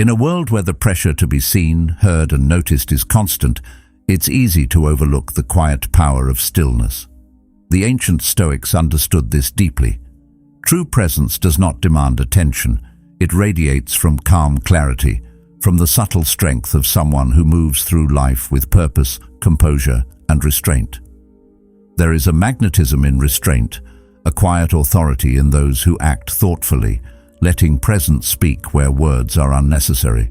In a world where the pressure to be seen, heard, and noticed is constant, it's easy to overlook the quiet power of stillness. The ancient Stoics understood this deeply. True presence does not demand attention. It radiates from calm clarity, from the subtle strength of someone who moves through life with purpose, composure, and restraint. There is a magnetism in restraint, a quiet authority in those who act thoughtfully, letting presence speak where words are unnecessary.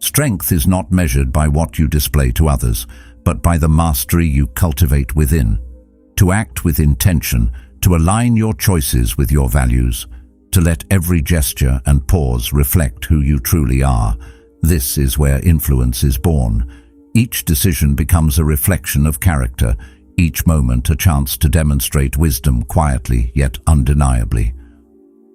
Strength is not measured by what you display to others, but by the mastery you cultivate within. To act with intention, to align your choices with your values, to let every gesture and pause reflect who you truly are. This is where influence is born. Each decision becomes a reflection of character, each moment a chance to demonstrate wisdom quietly yet undeniably.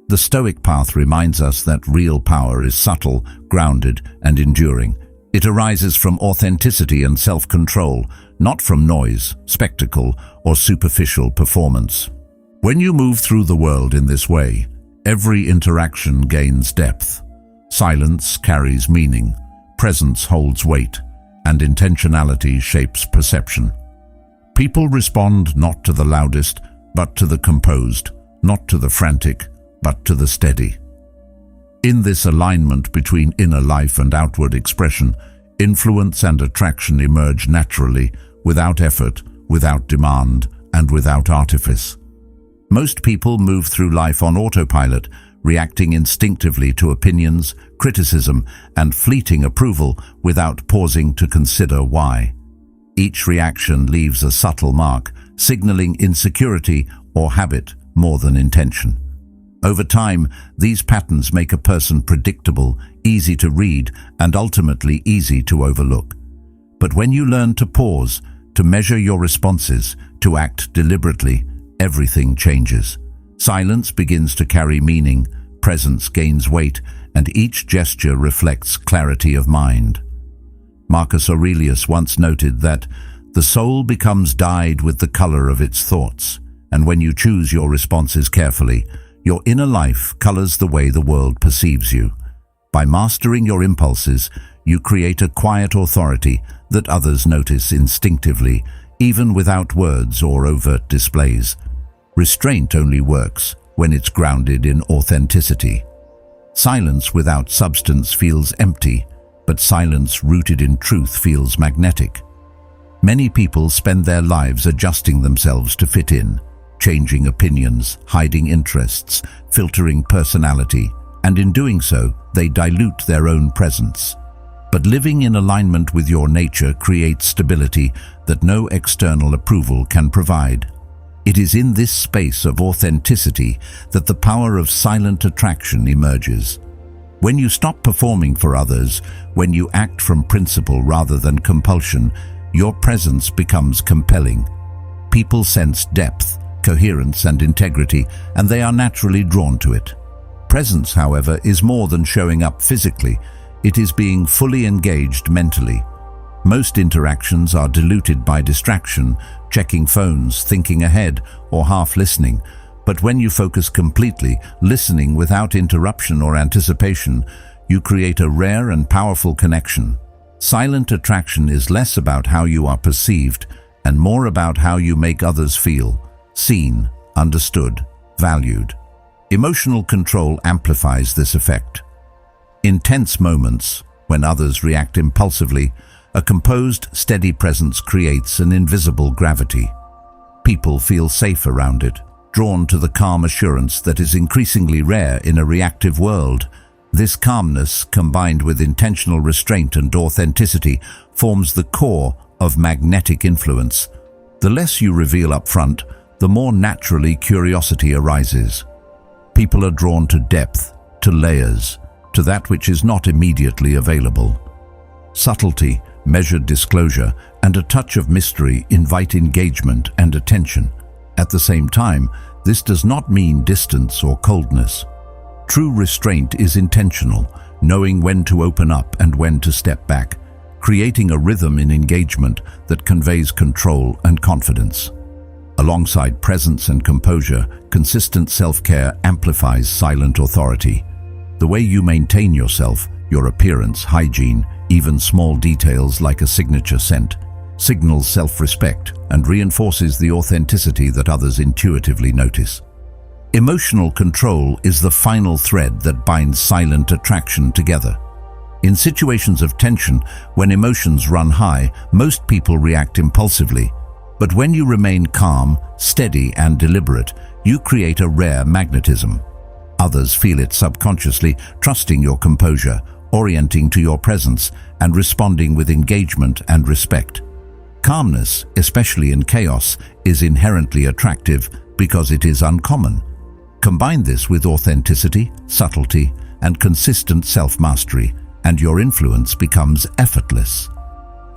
The Stoic path reminds us that real power is subtle, grounded, and enduring. It arises from authenticity and self-control, not from noise, spectacle, or superficial performance. When you move through the world in this way, every interaction gains depth. Silence carries meaning, presence holds weight, and intentionality shapes perception. People respond not to the loudest, but to the composed, not to the frantic, but to the steady. In this alignment between inner life and outward expression, influence and attraction emerge naturally, without effort, without demand, and without artifice. Most people move through life on autopilot, reacting instinctively to opinions, criticism, and fleeting approval without pausing to consider why. Each reaction leaves a subtle mark, signaling insecurity or habit more than intention. Over time, these patterns make a person predictable, easy to read, and ultimately easy to overlook. But when you learn to pause, to measure your responses, to act deliberately, everything changes. Silence begins to carry meaning, presence gains weight, and each gesture reflects clarity of mind. Marcus Aurelius once noted that the soul becomes dyed with the color of its thoughts, and when you choose your responses carefully, your inner life colors the way the world perceives you. By mastering your impulses, you create a quiet authority that others notice instinctively, even without words or overt displays. Restraint only works when it's grounded in authenticity. Silence without substance feels empty, but silence rooted in truth feels magnetic. Many people spend their lives adjusting themselves to fit in, changing opinions, hiding interests, filtering personality, and in doing so, they dilute their own presence. But living in alignment with your nature creates stability that no external approval can provide. It is in this space of authenticity that the power of silent attraction emerges. When you stop performing for others, when you act from principle rather than compulsion, your presence becomes compelling. People sense depth, coherence, and integrity, and they are naturally drawn to it. Presence, however, is more than showing up physically. It is being fully engaged mentally. Most interactions are diluted by distraction, checking phones, thinking ahead, or half listening. But when you focus completely, listening without interruption or anticipation, you create a rare and powerful connection. Silent attraction is less about how you are perceived and more about how you make others feel. Seen, understood, valued. Emotional control amplifies this effect. In tense moments, when others react impulsively, a composed, steady presence creates an invisible gravity. People feel safe around it, drawn to the calm assurance that is increasingly rare in a reactive world. This calmness, combined with intentional restraint and authenticity, forms the core of magnetic influence. The less you reveal up front, the more naturally curiosity arises. People are drawn to depth, to layers, to that which is not immediately available. Subtlety, measured disclosure, and a touch of mystery invite engagement and attention. At the same time, this does not mean distance or coldness. True restraint is intentional, knowing when to open up and when to step back, creating a rhythm in engagement that conveys control and confidence. Alongside presence and composure, consistent self-care amplifies silent authority. The way you maintain yourself, Your appearance, hygiene, even small details like a signature scent, signals self-respect and reinforces the authenticity that others intuitively notice. Emotional control is the final thread that binds silent attraction together. In situations of tension, when emotions run high, most people react impulsively. But when you remain calm, steady, and deliberate, you create a rare magnetism. Others feel it subconsciously, trusting your composure, orienting to your presence, and responding with engagement and respect. Calmness, especially in chaos, is inherently attractive because it is uncommon. Combine this with authenticity, subtlety, and consistent self-mastery, and your influence becomes effortless.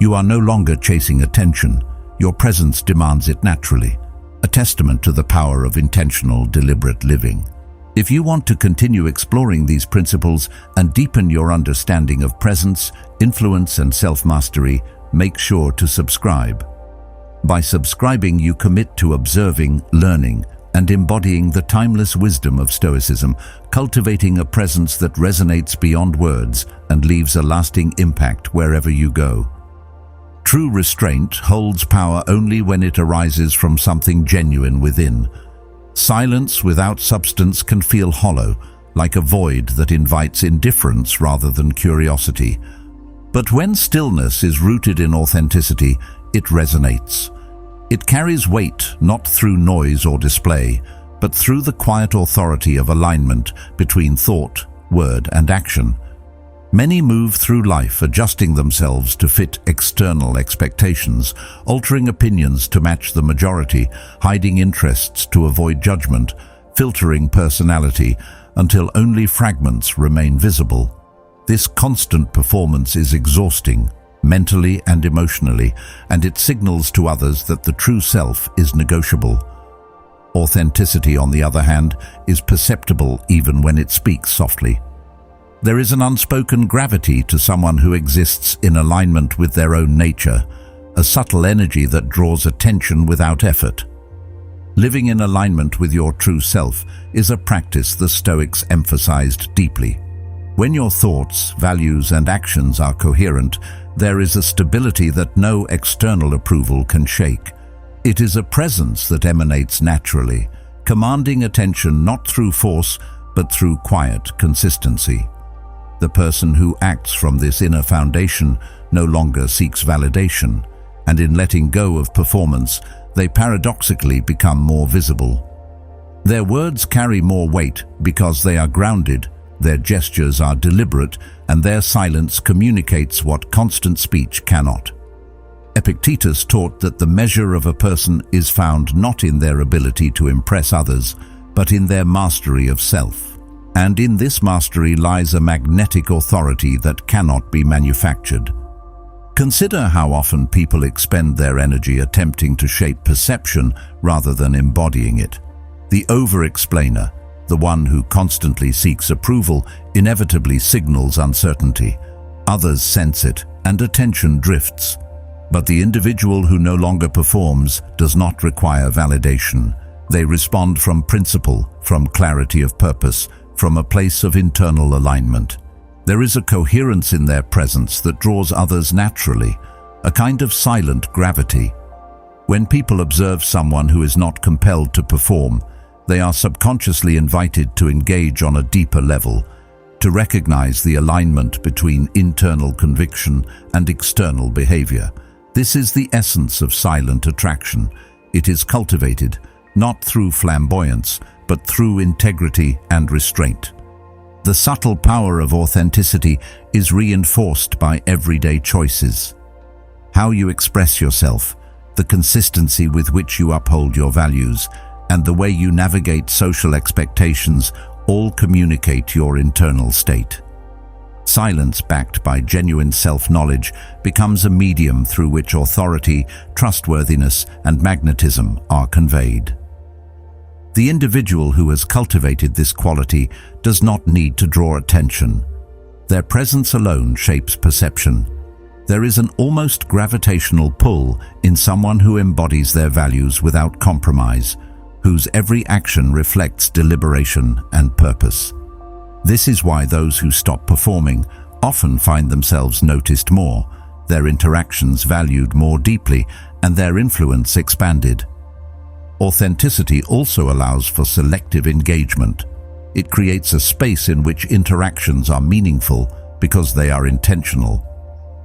You are no longer chasing attention. Your presence demands it naturally, a testament to the power of intentional, deliberate living. If you want to continue exploring these principles and deepen your understanding of presence, influence, and self-mastery, make sure to subscribe. By subscribing, you commit to observing, learning, and embodying the timeless wisdom of Stoicism, cultivating a presence that resonates beyond words and leaves a lasting impact wherever you go. True restraint holds power only when it arises from something genuine within. Silence without substance can feel hollow, like a void that invites indifference rather than curiosity. But when stillness is rooted in authenticity, it resonates. It carries weight not through noise or display, but through the quiet authority of alignment between thought, word, and action. Many move through life adjusting themselves to fit external expectations, altering opinions to match the majority, hiding interests to avoid judgment, filtering personality until only fragments remain visible. This constant performance is exhausting, mentally and emotionally, and it signals to others that the true self is negotiable. Authenticity, on the other hand, is perceptible even when it speaks softly. There is an unspoken gravity to someone who exists in alignment with their own nature, a subtle energy that draws attention without effort. Living in alignment with your true self is a practice the Stoics emphasized deeply. When your thoughts, values, and actions are coherent, there is a stability that no external approval can shake. It is a presence that emanates naturally, commanding attention not through force, but through quiet consistency. The person who acts from this inner foundation no longer seeks validation, and in letting go of performance, they paradoxically become more visible. Their words carry more weight because they are grounded, their gestures are deliberate, and their silence communicates what constant speech cannot. Epictetus taught that the measure of a person is found not in their ability to impress others, but in their mastery of self. And in this mastery lies a magnetic authority that cannot be manufactured. Consider how often people expend their energy attempting to shape perception rather than embodying it. The over-explainer, the one who constantly seeks approval, inevitably signals uncertainty. Others sense it, and attention drifts. But the individual who no longer performs does not require validation. They respond from principle, from clarity of purpose, from a place of internal alignment. There is a coherence in their presence that draws others naturally, a kind of silent gravity. When people observe someone who is not compelled to perform, they are subconsciously invited to engage on a deeper level, to recognize the alignment between internal conviction and external behavior. This is the essence of silent attraction. It is cultivated, not through flamboyance, but through integrity and restraint. The subtle power of authenticity is reinforced by everyday choices. How you express yourself, the consistency with which you uphold your values, and the way you navigate social expectations all communicate your internal state. Silence backed by genuine self-knowledge becomes a medium through which authority, trustworthiness, and magnetism are conveyed. The individual who has cultivated this quality does not need to draw attention. Their presence alone shapes perception. There is an almost gravitational pull in someone who embodies their values without compromise, whose every action reflects deliberation and purpose. This is why those who stop performing often find themselves noticed more, their interactions valued more deeply, and their influence expanded. Authenticity also allows for selective engagement. It creates a space in which interactions are meaningful because they are intentional.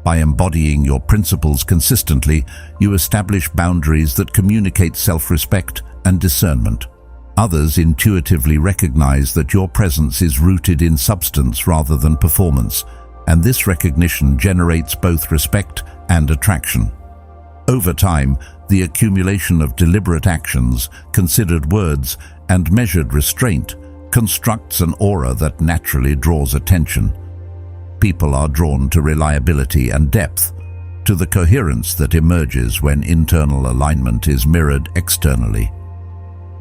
By embodying your principles consistently, you establish boundaries that communicate self-respect and discernment. Others intuitively recognize that your presence is rooted in substance rather than performance, and this recognition generates both respect and attraction. Over time, the accumulation of deliberate actions, considered words, and measured restraint constructs an aura that naturally draws attention. People are drawn to reliability and depth, to the coherence that emerges when internal alignment is mirrored externally.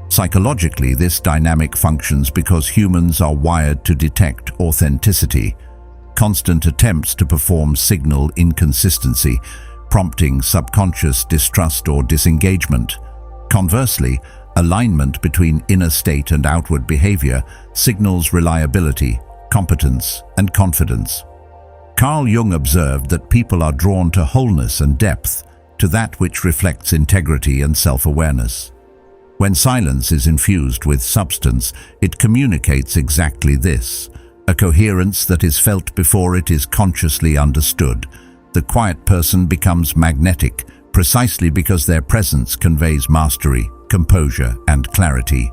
Psychologically, this dynamic functions because humans are wired to detect authenticity. Constant attempts to perform signal inconsistency, prompting subconscious distrust or disengagement. Conversely, alignment between inner state and outward behavior signals reliability, competence, and confidence. Carl Jung observed that people are drawn to wholeness and depth, to that which reflects integrity and self-awareness. When silence is infused with substance, it communicates exactly this, a coherence that is felt before it is consciously understood. The quiet person becomes magnetic, precisely because their presence conveys mastery, composure, and clarity.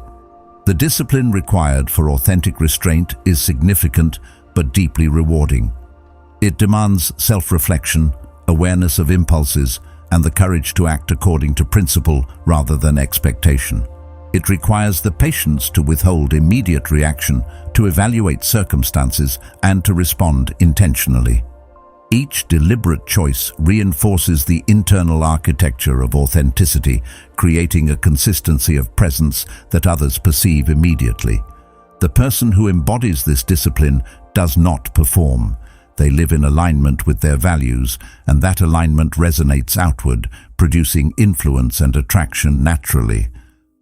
The discipline required for authentic restraint is significant but deeply rewarding. It demands self-reflection, awareness of impulses, and the courage to act according to principle rather than expectation. It requires the patience to withhold immediate reaction, to evaluate circumstances, and to respond intentionally. Each deliberate choice reinforces the internal architecture of authenticity, creating a consistency of presence that others perceive immediately. The person who embodies this discipline does not perform. They live in alignment with their values, and that alignment resonates outward, producing influence and attraction naturally.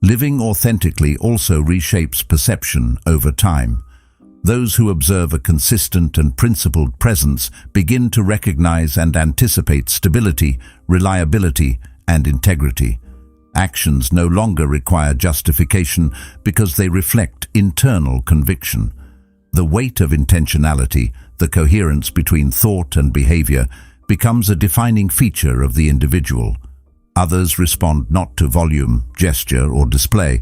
Living authentically also reshapes perception over time. Those who observe a consistent and principled presence begin to recognize and anticipate stability, reliability, and integrity. Actions no longer require justification because they reflect internal conviction. The weight of intentionality, the coherence between thought and behavior, becomes a defining feature of the individual. Others respond not to volume, gesture, or display,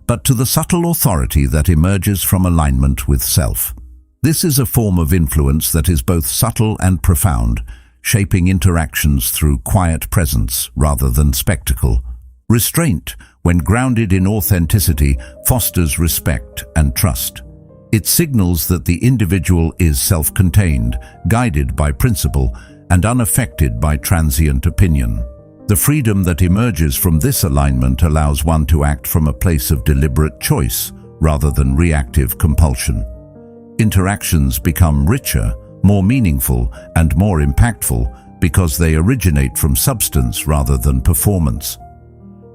but to the subtle authority that emerges from alignment with self. This is a form of influence that is both subtle and profound, shaping interactions through quiet presence rather than spectacle. Restraint, when grounded in authenticity, fosters respect and trust. It signals that the individual is self-contained, guided by principle, and unaffected by transient opinion. The freedom that emerges from this alignment allows one to act from a place of deliberate choice rather than reactive compulsion. Interactions become richer, more meaningful, and more impactful because they originate from substance rather than performance.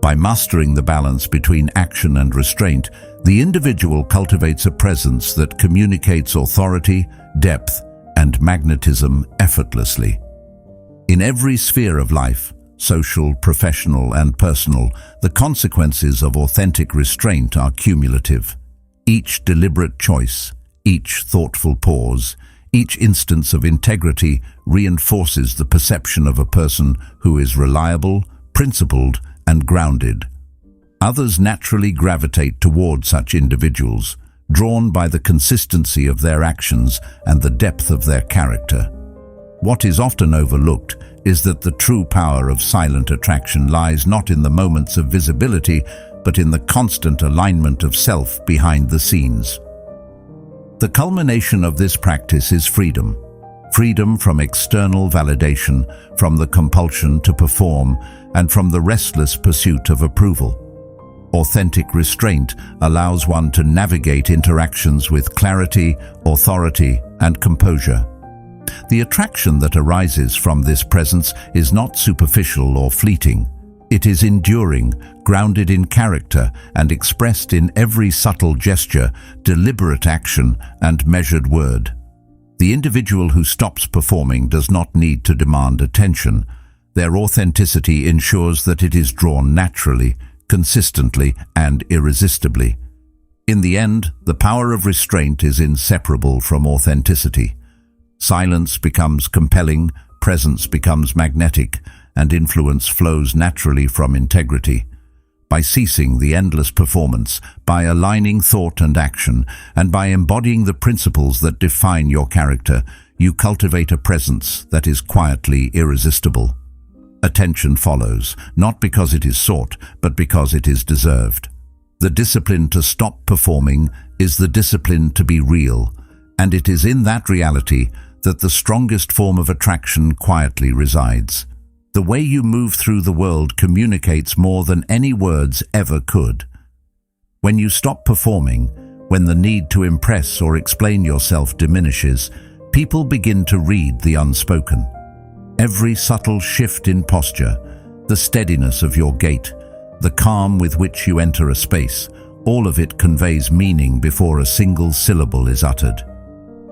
By mastering the balance between action and restraint, the individual cultivates a presence that communicates authority, depth, and magnetism effortlessly. In every sphere of life, social, professional, and personal, the consequences of authentic restraint are cumulative. Each deliberate choice, each thoughtful pause, each instance of integrity reinforces the perception of a person who is reliable, principled, and grounded. Others naturally gravitate toward such individuals, drawn by the consistency of their actions and the depth of their character. What is often overlooked is that the true power of silent attraction lies not in the moments of visibility, but in the constant alignment of self behind the scenes. The culmination of this practice is freedom. Freedom from external validation, from the compulsion to perform, and from the restless pursuit of approval. Authentic restraint allows one to navigate interactions with clarity, authority, and composure. The attraction that arises from this presence is not superficial or fleeting. It is enduring, grounded in character, and expressed in every subtle gesture, deliberate action, and measured word. The individual who stops performing does not need to demand attention. Their authenticity ensures that it is drawn naturally, consistently, and irresistibly. In the end, the power of restraint is inseparable from authenticity. Silence becomes compelling, presence becomes magnetic, and influence flows naturally from integrity. By ceasing the endless performance, by aligning thought and action, and by embodying the principles that define your character, you cultivate a presence that is quietly irresistible. Attention follows, not because it is sought, but because it is deserved. The discipline to stop performing is the discipline to be real, and it is in that reality that the strongest form of attraction quietly resides. The way you move through the world communicates more than any words ever could. When you stop performing, when the need to impress or explain yourself diminishes, people begin to read the unspoken. Every subtle shift in posture, the steadiness of your gait, the calm with which you enter a space, all of it conveys meaning before a single syllable is uttered.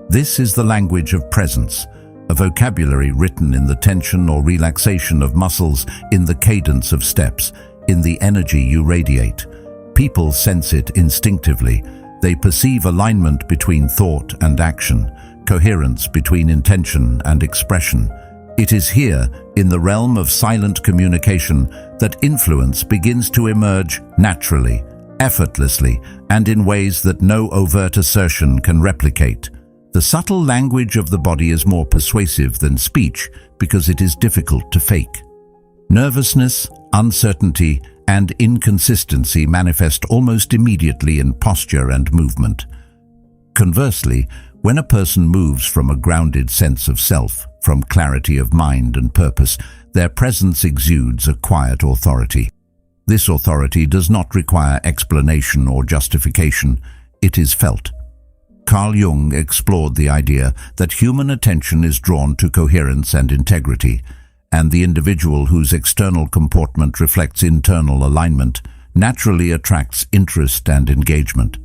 This is the language of presence, a vocabulary written in the tension or relaxation of muscles, in the cadence of steps, in the energy you radiate. People sense it instinctively. They perceive alignment between thought and action, coherence between intention and expression. It is here, in the realm of silent communication, that influence begins to emerge naturally, effortlessly, and in ways that no overt assertion can replicate. The subtle language of the body is more persuasive than speech because it is difficult to fake. Nervousness, uncertainty, and inconsistency manifest almost immediately in posture and movement. Conversely, when a person moves from a grounded sense of self, from clarity of mind and purpose, their presence exudes a quiet authority. This authority does not require explanation or justification. It is felt. Carl Jung explored the idea that human attention is drawn to coherence and integrity, and the individual whose external comportment reflects internal alignment naturally attracts interest and engagement.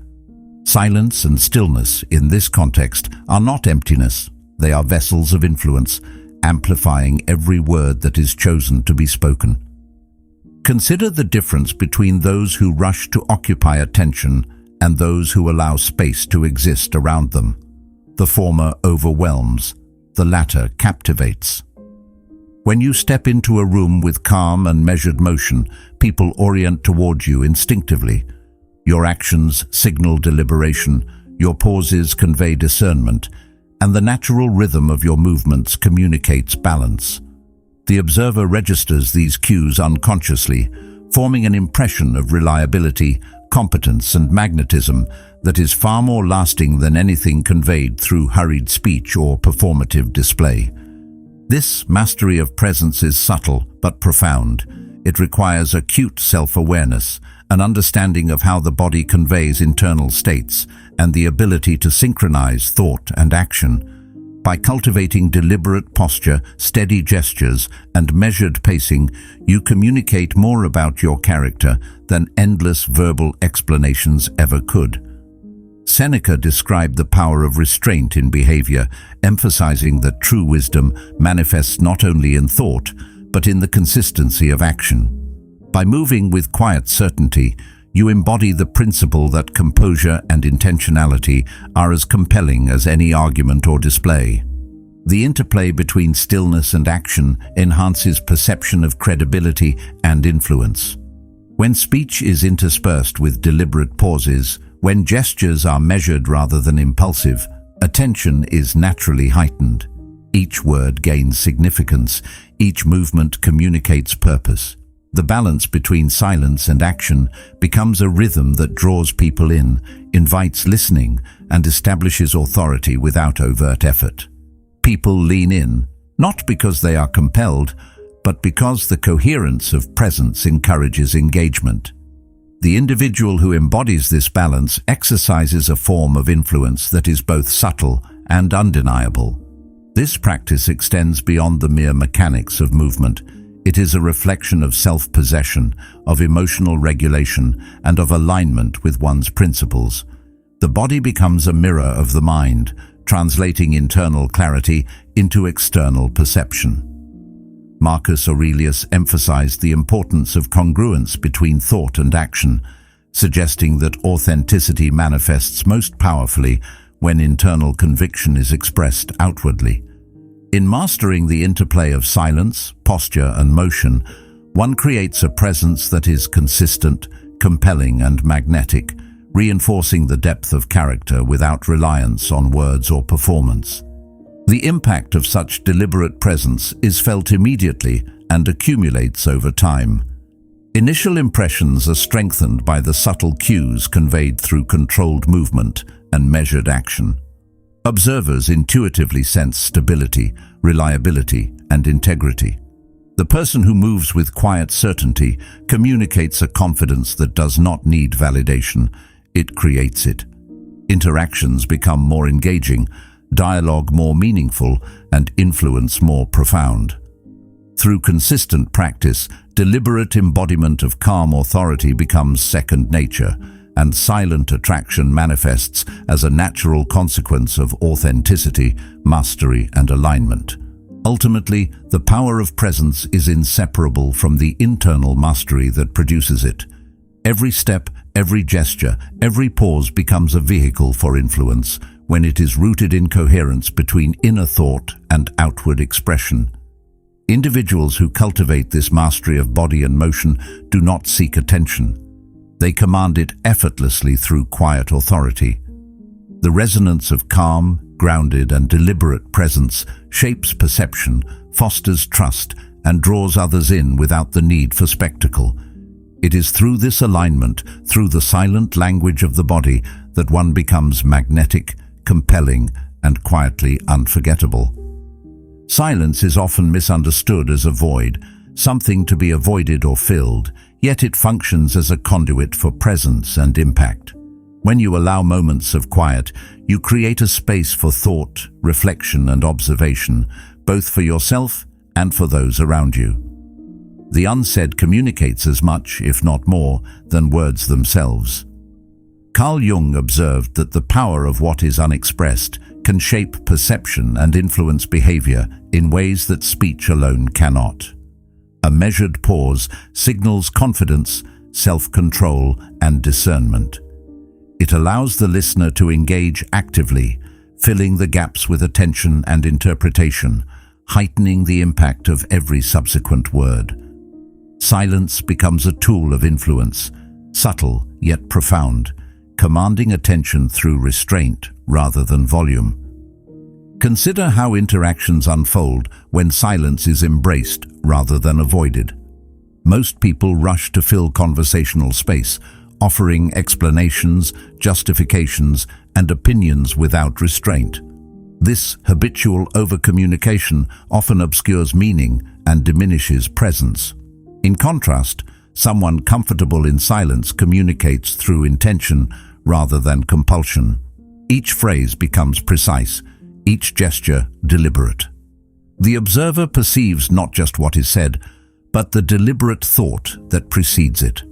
Silence and stillness, in this context, are not emptiness. They are vessels of influence, amplifying every word that is chosen to be spoken. Consider the difference between those who rush to occupy attention and those who allow space to exist around them. The former overwhelms, the latter captivates. When you step into a room with calm and measured motion, people orient towards you instinctively. Your actions signal deliberation, your pauses convey discernment, and the natural rhythm of your movements communicates balance. The observer registers these cues unconsciously, forming an impression of reliability, competence, and magnetism that is far more lasting than anything conveyed through hurried speech or performative display. This mastery of presence is subtle but profound. It requires acute self-awareness, an understanding of how the body conveys internal states, and the ability to synchronize thought and action. By cultivating deliberate posture, steady gestures, and measured pacing, you communicate more about your character than endless verbal explanations ever could. Seneca described the power of restraint in behavior, emphasizing that true wisdom manifests not only in thought, but in the consistency of action. By moving with quiet certainty, you embody the principle that composure and intentionality are as compelling as any argument or display. The interplay between stillness and action enhances perception of credibility and influence. When speech is interspersed with deliberate pauses, when gestures are measured rather than impulsive, attention is naturally heightened. Each word gains significance, each movement communicates purpose. The balance between silence and action becomes a rhythm that draws people in, invites listening, and establishes authority without overt effort. People lean in, not because they are compelled, but because the coherence of presence encourages engagement. The individual who embodies this balance exercises a form of influence that is both subtle and undeniable. This practice extends beyond the mere mechanics of movement. It is a reflection of self-possession, of emotional regulation, and of alignment with one's principles. The body becomes a mirror of the mind, translating internal clarity into external perception. Marcus Aurelius emphasized the importance of congruence between thought and action, suggesting that authenticity manifests most powerfully when internal conviction is expressed outwardly. In mastering the interplay of silence, posture, and motion, one creates a presence that is consistent, compelling, and magnetic, reinforcing the depth of character without reliance on words or performance. The impact of such deliberate presence is felt immediately and accumulates over time. Initial impressions are strengthened by the subtle cues conveyed through controlled movement and measured action. Observers intuitively sense stability, reliability, and integrity. The person who moves with quiet certainty communicates a confidence that does not need validation, it creates it. Interactions become more engaging, dialogue more meaningful, and influence more profound. Through consistent practice, deliberate embodiment of calm authority becomes second nature, and silent attraction manifests as a natural consequence of authenticity, mastery, and alignment. Ultimately, the power of presence is inseparable from the internal mastery that produces it. Every step, every gesture, every pause becomes a vehicle for influence when it is rooted in coherence between inner thought and outward expression. Individuals who cultivate this mastery of body and motion do not seek attention. They command it effortlessly through quiet authority. The resonance of calm, grounded, and deliberate presence shapes perception, fosters trust, and draws others in without the need for spectacle. It is through this alignment, through the silent language of the body, that one becomes magnetic, compelling, and quietly unforgettable. Silence is often misunderstood as a void, something to be avoided or filled, yet it functions as a conduit for presence and impact. When you allow moments of quiet, you create a space for thought, reflection, and observation, both for yourself and for those around you. The unsaid communicates as much, if not more, than words themselves. Carl Jung observed that the power of what is unexpressed can shape perception and influence behavior in ways that speech alone cannot. A measured pause signals confidence, self-control, and discernment. It allows the listener to engage actively, filling the gaps with attention and interpretation, heightening the impact of every subsequent word. Silence becomes a tool of influence, subtle yet profound, commanding attention through restraint rather than volume. Consider how interactions unfold when silence is embraced rather than avoided. Most people rush to fill conversational space, offering explanations, justifications, and opinions without restraint. This habitual overcommunication often obscures meaning and diminishes presence. In contrast, someone comfortable in silence communicates through intention rather than compulsion. Each phrase becomes precise, each gesture deliberate. The observer perceives not just what is said, but the deliberate thought that precedes it.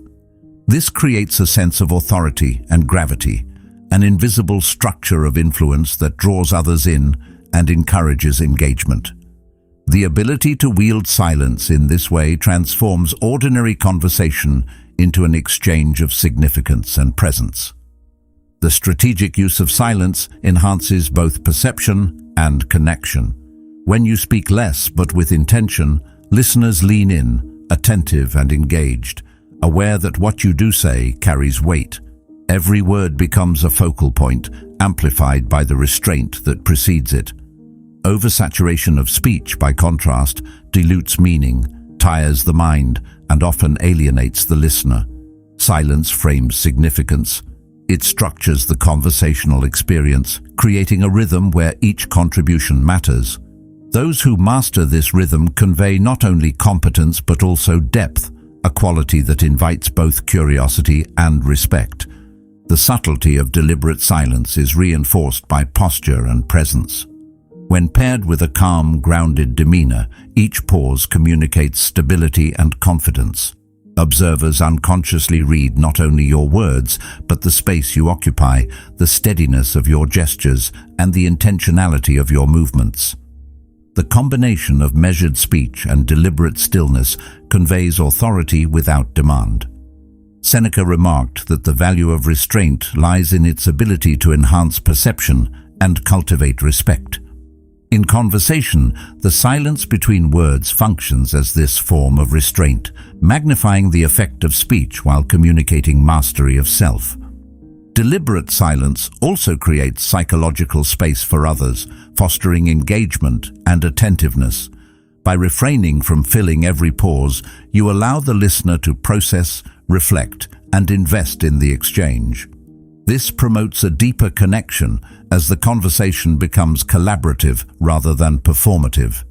This creates a sense of authority and gravity, an invisible structure of influence that draws others in and encourages engagement. The ability to wield silence in this way transforms ordinary conversation into an exchange of significance and presence. The strategic use of silence enhances both perception and connection. When you speak less but with intention, listeners lean in, attentive and engaged, aware that what you do say carries weight. Every word becomes a focal point, amplified by the restraint that precedes it. Oversaturation of speech, by contrast, dilutes meaning, tires the mind, and often alienates the listener. Silence frames significance. It structures the conversational experience, creating a rhythm where each contribution matters. Those who master this rhythm convey not only competence but also depth, a quality that invites both curiosity and respect. The subtlety of deliberate silence is reinforced by posture and presence. When paired with a calm, grounded demeanor, each pause communicates stability and confidence. Observers unconsciously read not only your words, but the space you occupy, the steadiness of your gestures, and the intentionality of your movements. The combination of measured speech and deliberate stillness conveys authority without demand. Seneca remarked that the value of restraint lies in its ability to enhance perception and cultivate respect. In conversation, the silence between words functions as this form of restraint, magnifying the effect of speech while communicating mastery of self. Deliberate silence also creates psychological space for others, fostering engagement and attentiveness. By refraining from filling every pause, you allow the listener to process, reflect, and invest in the exchange. This promotes a deeper connection as the conversation becomes collaborative rather than performative.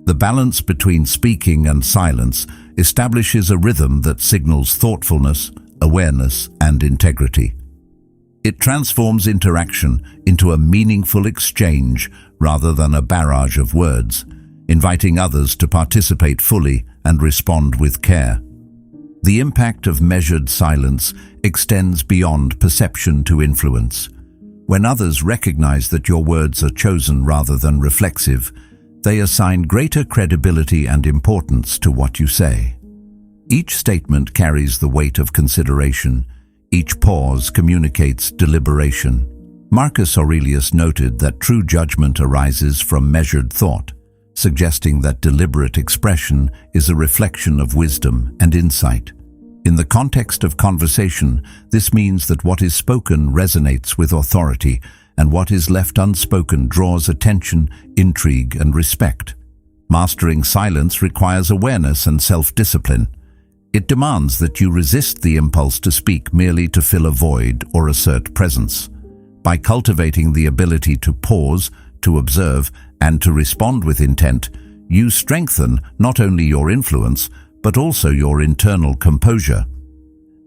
The balance between speaking and silence establishes a rhythm that signals thoughtfulness, awareness, and integrity. It transforms interaction into a meaningful exchange rather than a barrage of words, inviting others to participate fully and respond with care. The impact of measured silence extends beyond perception to influence. When others recognize that your words are chosen rather than reflexive, they assign greater credibility and importance to what you say. Each statement carries the weight of consideration. Each pause communicates deliberation. Marcus Aurelius noted that true judgment arises from measured thought, suggesting that deliberate expression is a reflection of wisdom and insight. In the context of conversation, this means that what is spoken resonates with authority, and what is left unspoken draws attention, intrigue, and respect. Mastering silence requires awareness and self-discipline. It demands that you resist the impulse to speak merely to fill a void or assert presence. By cultivating the ability to pause, to observe, and to respond with intent, you strengthen not only your influence, but also your internal composure.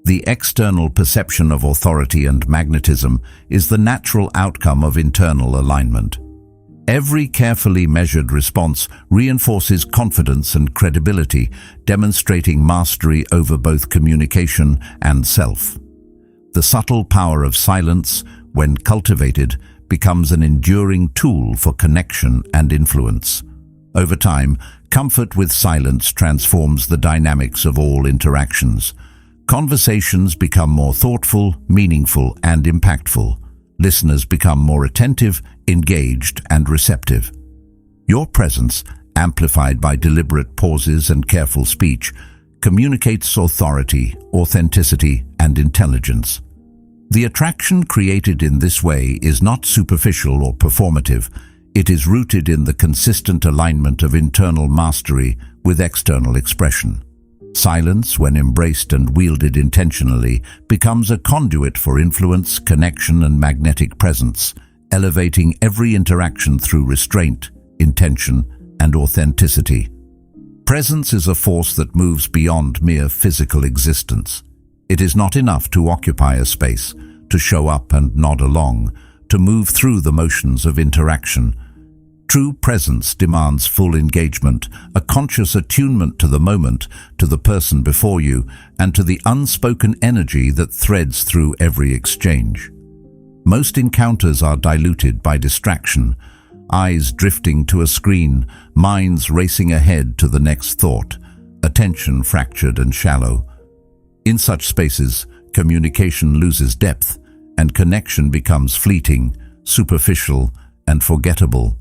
The external perception of authority and magnetism is the natural outcome of internal alignment. Every carefully measured response reinforces confidence and credibility, demonstrating mastery over both communication and self. The subtle power of silence, when cultivated, becomes an enduring tool for connection and influence. Over time, comfort with silence transforms the dynamics of all interactions. Conversations become more thoughtful, meaningful, and impactful. Listeners become more attentive, engaged, and receptive. Your presence, amplified by deliberate pauses and careful speech, communicates authority, authenticity, and intelligence. The attraction created in this way is not superficial or performative. It is rooted in the consistent alignment of internal mastery with external expression. Silence, when embraced and wielded intentionally, becomes a conduit for influence, connection, and magnetic presence, elevating every interaction through restraint, intention, and authenticity. Presence is a force that moves beyond mere physical existence. It is not enough to occupy a space, to show up and nod along, to move through the motions of interaction. True presence demands full engagement, a conscious attunement to the moment, to the person before you, and to the unspoken energy that threads through every exchange. Most encounters are diluted by distraction, eyes drifting to a screen, minds racing ahead to the next thought, attention fractured and shallow. In such spaces, communication loses depth, and connection becomes fleeting, superficial, and forgettable.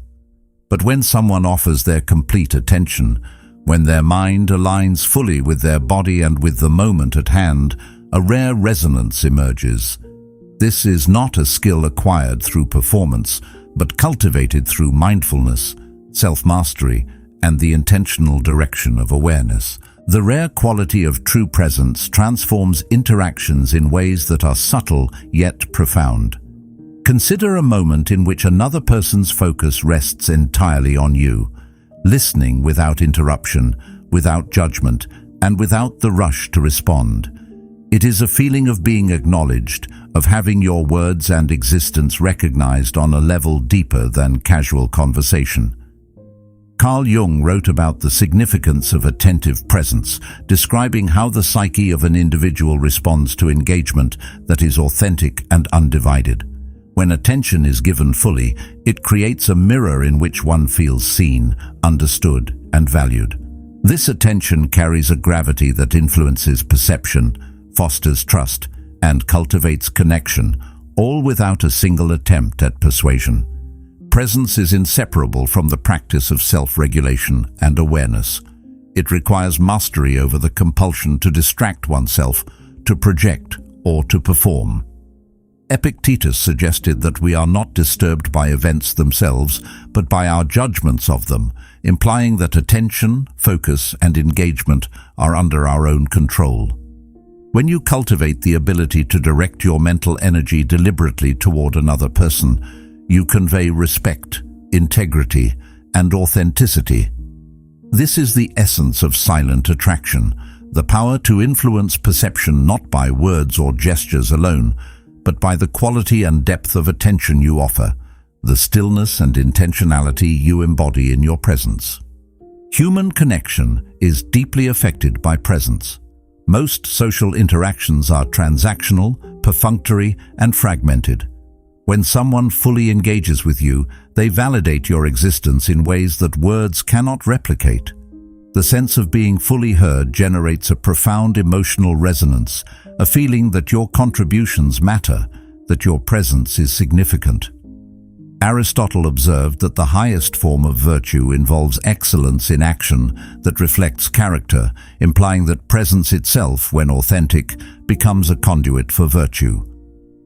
But when someone offers their complete attention, when their mind aligns fully with their body and with the moment at hand, a rare resonance emerges. This is not a skill acquired through performance, but cultivated through mindfulness, self-mastery, and the intentional direction of awareness. The rare quality of true presence transforms interactions in ways that are subtle yet profound. Consider a moment in which another person's focus rests entirely on you, listening without interruption, without judgment, and without the rush to respond. It is a feeling of being acknowledged, of having your words and existence recognized on a level deeper than casual conversation. Carl Jung wrote about the significance of attentive presence, describing how the psyche of an individual responds to engagement that is authentic and undivided. When attention is given fully, it creates a mirror in which one feels seen, understood, and valued. This attention carries a gravity that influences perception, fosters trust, and cultivates connection, all without a single attempt at persuasion. Presence is inseparable from the practice of self-regulation and awareness. It requires mastery over the compulsion to distract oneself, to project, or to perform. Epictetus suggested that we are not disturbed by events themselves, but by our judgments of them, implying that attention, focus, and engagement are under our own control. When you cultivate the ability to direct your mental energy deliberately toward another person, you convey respect, integrity, and authenticity. This is the essence of silent attraction, the power to influence perception not by words or gestures alone, but by the quality and depth of attention you offer, the stillness and intentionality you embody in your presence. Human connection is deeply affected by presence. Most social interactions are transactional, perfunctory, and fragmented. When someone fully engages with you, they validate your existence in ways that words cannot replicate. The sense of being fully heard generates a profound emotional resonance, a feeling that your contributions matter, that your presence is significant. Aristotle observed that the highest form of virtue involves excellence in action that reflects character, implying that presence itself, when authentic, becomes a conduit for virtue.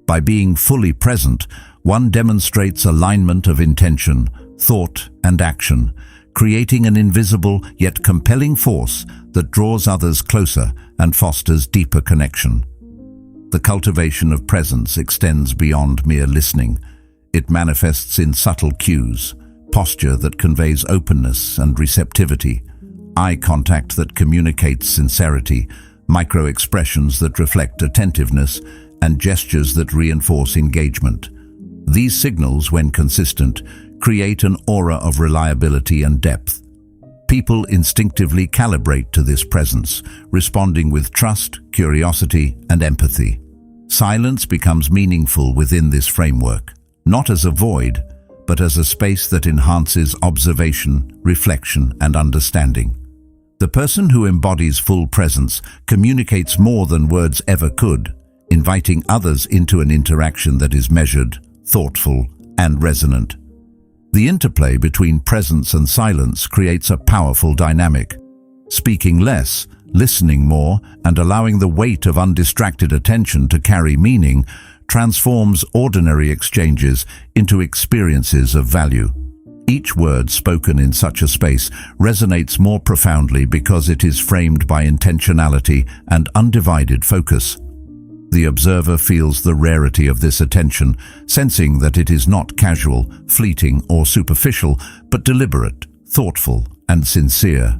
By being fully present, one demonstrates alignment of intention, thought, and action, creating an invisible yet compelling force that draws others closer and fosters deeper connection. The cultivation of presence extends beyond mere listening. It manifests in subtle cues, posture that conveys openness and receptivity, eye contact that communicates sincerity, micro-expressions that reflect attentiveness, and gestures that reinforce engagement. These signals, when consistent, create an aura of reliability and depth. People instinctively calibrate to this presence, responding with trust, curiosity, and empathy. Silence becomes meaningful within this framework, not as a void, but as a space that enhances observation, reflection, and understanding. The person who embodies full presence communicates more than words ever could, inviting others into an interaction that is measured, thoughtful, and resonant. The interplay between presence and silence creates a powerful dynamic. Speaking less, listening more, and allowing the weight of undistracted attention to carry meaning transforms ordinary exchanges into experiences of value. Each word spoken in such a space resonates more profoundly because it is framed by intentionality and undivided focus. The observer feels the rarity of this attention, sensing that it is not casual, fleeting, or superficial, but deliberate, thoughtful, and sincere.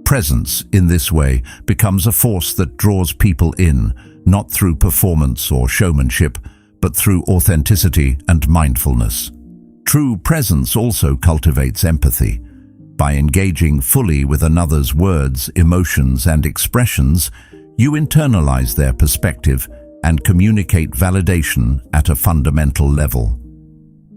Presence, in this way, becomes a force that draws people in, not through performance or showmanship, but through authenticity and mindfulness. True presence also cultivates empathy. By engaging fully with another's words, emotions, and expressions, you internalize their perspective and communicate validation at a fundamental level.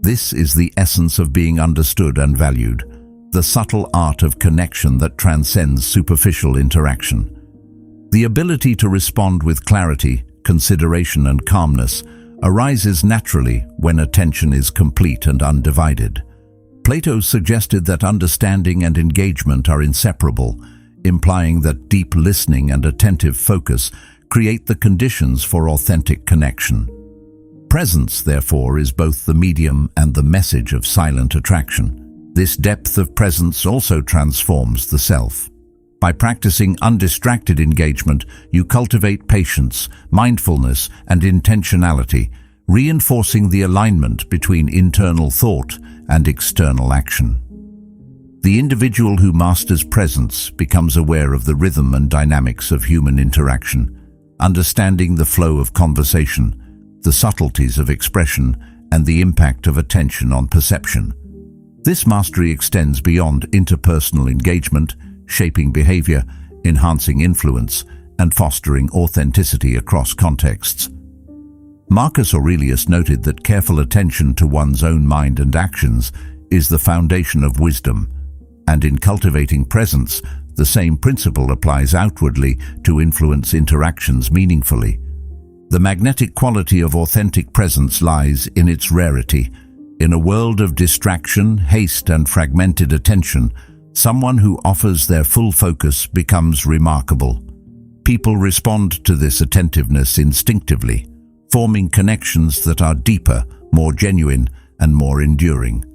This is the essence of being understood and valued, the subtle art of connection that transcends superficial interaction. The ability to respond with clarity, consideration, and calmness arises naturally when attention is complete and undivided. Plato suggested that understanding and engagement are inseparable, implying that deep listening and attentive focus create the conditions for authentic connection. Presence, therefore, is both the medium and the message of silent attraction. This depth of presence also transforms the self. By practicing undistracted engagement, you cultivate patience, mindfulness, and intentionality, reinforcing the alignment between internal thought and external action. The individual who masters presence becomes aware of the rhythm and dynamics of human interaction, understanding the flow of conversation, the subtleties of expression, and the impact of attention on perception. This mastery extends beyond interpersonal engagement, shaping behavior, enhancing influence, and fostering authenticity across contexts. Marcus Aurelius noted that careful attention to one's own mind and actions is the foundation of wisdom, and in cultivating presence, the same principle applies outwardly to influence interactions meaningfully. The magnetic quality of authentic presence lies in its rarity. In a world of distraction, haste, and fragmented attention, someone who offers their full focus becomes remarkable. People respond to this attentiveness instinctively, forming connections that are deeper, more genuine, and more enduring.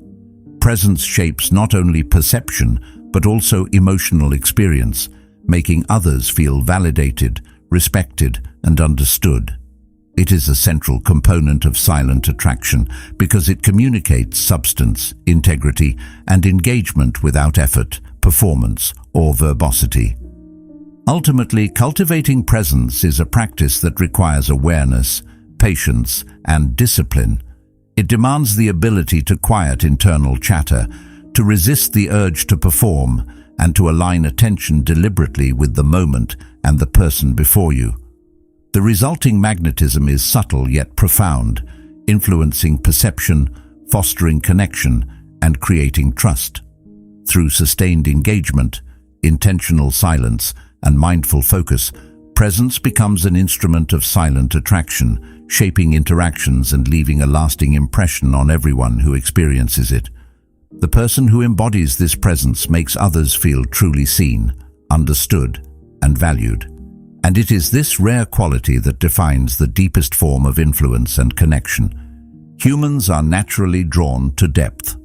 Presence shapes not only perception, but also emotional experience, making others feel validated, respected, and understood. It is a central component of silent attraction because it communicates substance, integrity, and engagement without effort, performance, or verbosity. Ultimately, cultivating presence is a practice that requires awareness, patience, and discipline. It demands the ability to quiet internal chatter, to resist the urge to perform, and to align attention deliberately with the moment and the person before you. The resulting magnetism is subtle yet profound, influencing perception, fostering connection, and creating trust. Through sustained engagement, intentional silence, and mindful focus, presence becomes an instrument of silent attraction, shaping interactions and leaving a lasting impression on everyone who experiences it. The person who embodies this presence makes others feel truly seen, understood, and valued. And it is this rare quality that defines the deepest form of influence and connection. Humans are naturally drawn to depth.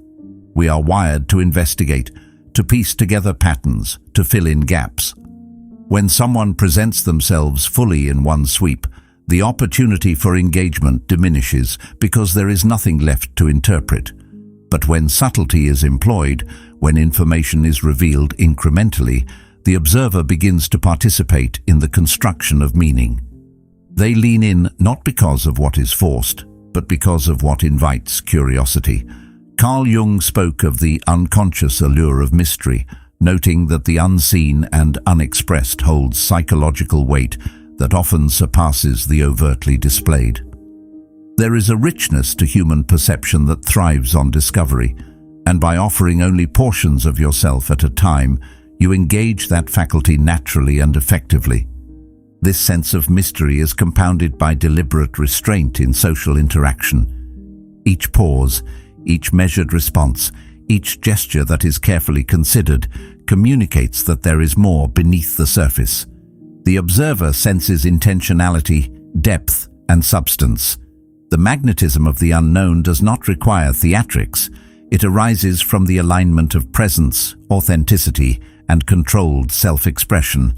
We are wired to investigate, to piece together patterns, to fill in gaps. When someone presents themselves fully in one sweep, the opportunity for engagement diminishes because there is nothing left to interpret. But when subtlety is employed, when information is revealed incrementally, the observer begins to participate in the construction of meaning. They lean in not because of what is forced, but because of what invites curiosity. Carl Jung spoke of the unconscious allure of mystery, noting that the unseen and unexpressed holds psychological weight that often surpasses the overtly displayed. There is a richness to human perception that thrives on discovery, and by offering only portions of yourself at a time, you engage that faculty naturally and effectively. This sense of mystery is compounded by deliberate restraint in social interaction. Each pause, each measured response, each gesture that is carefully considered communicates that there is more beneath the surface. The observer senses intentionality, depth, and substance. The magnetism of the unknown does not require theatrics. It arises from the alignment of presence, authenticity, and controlled self-expression.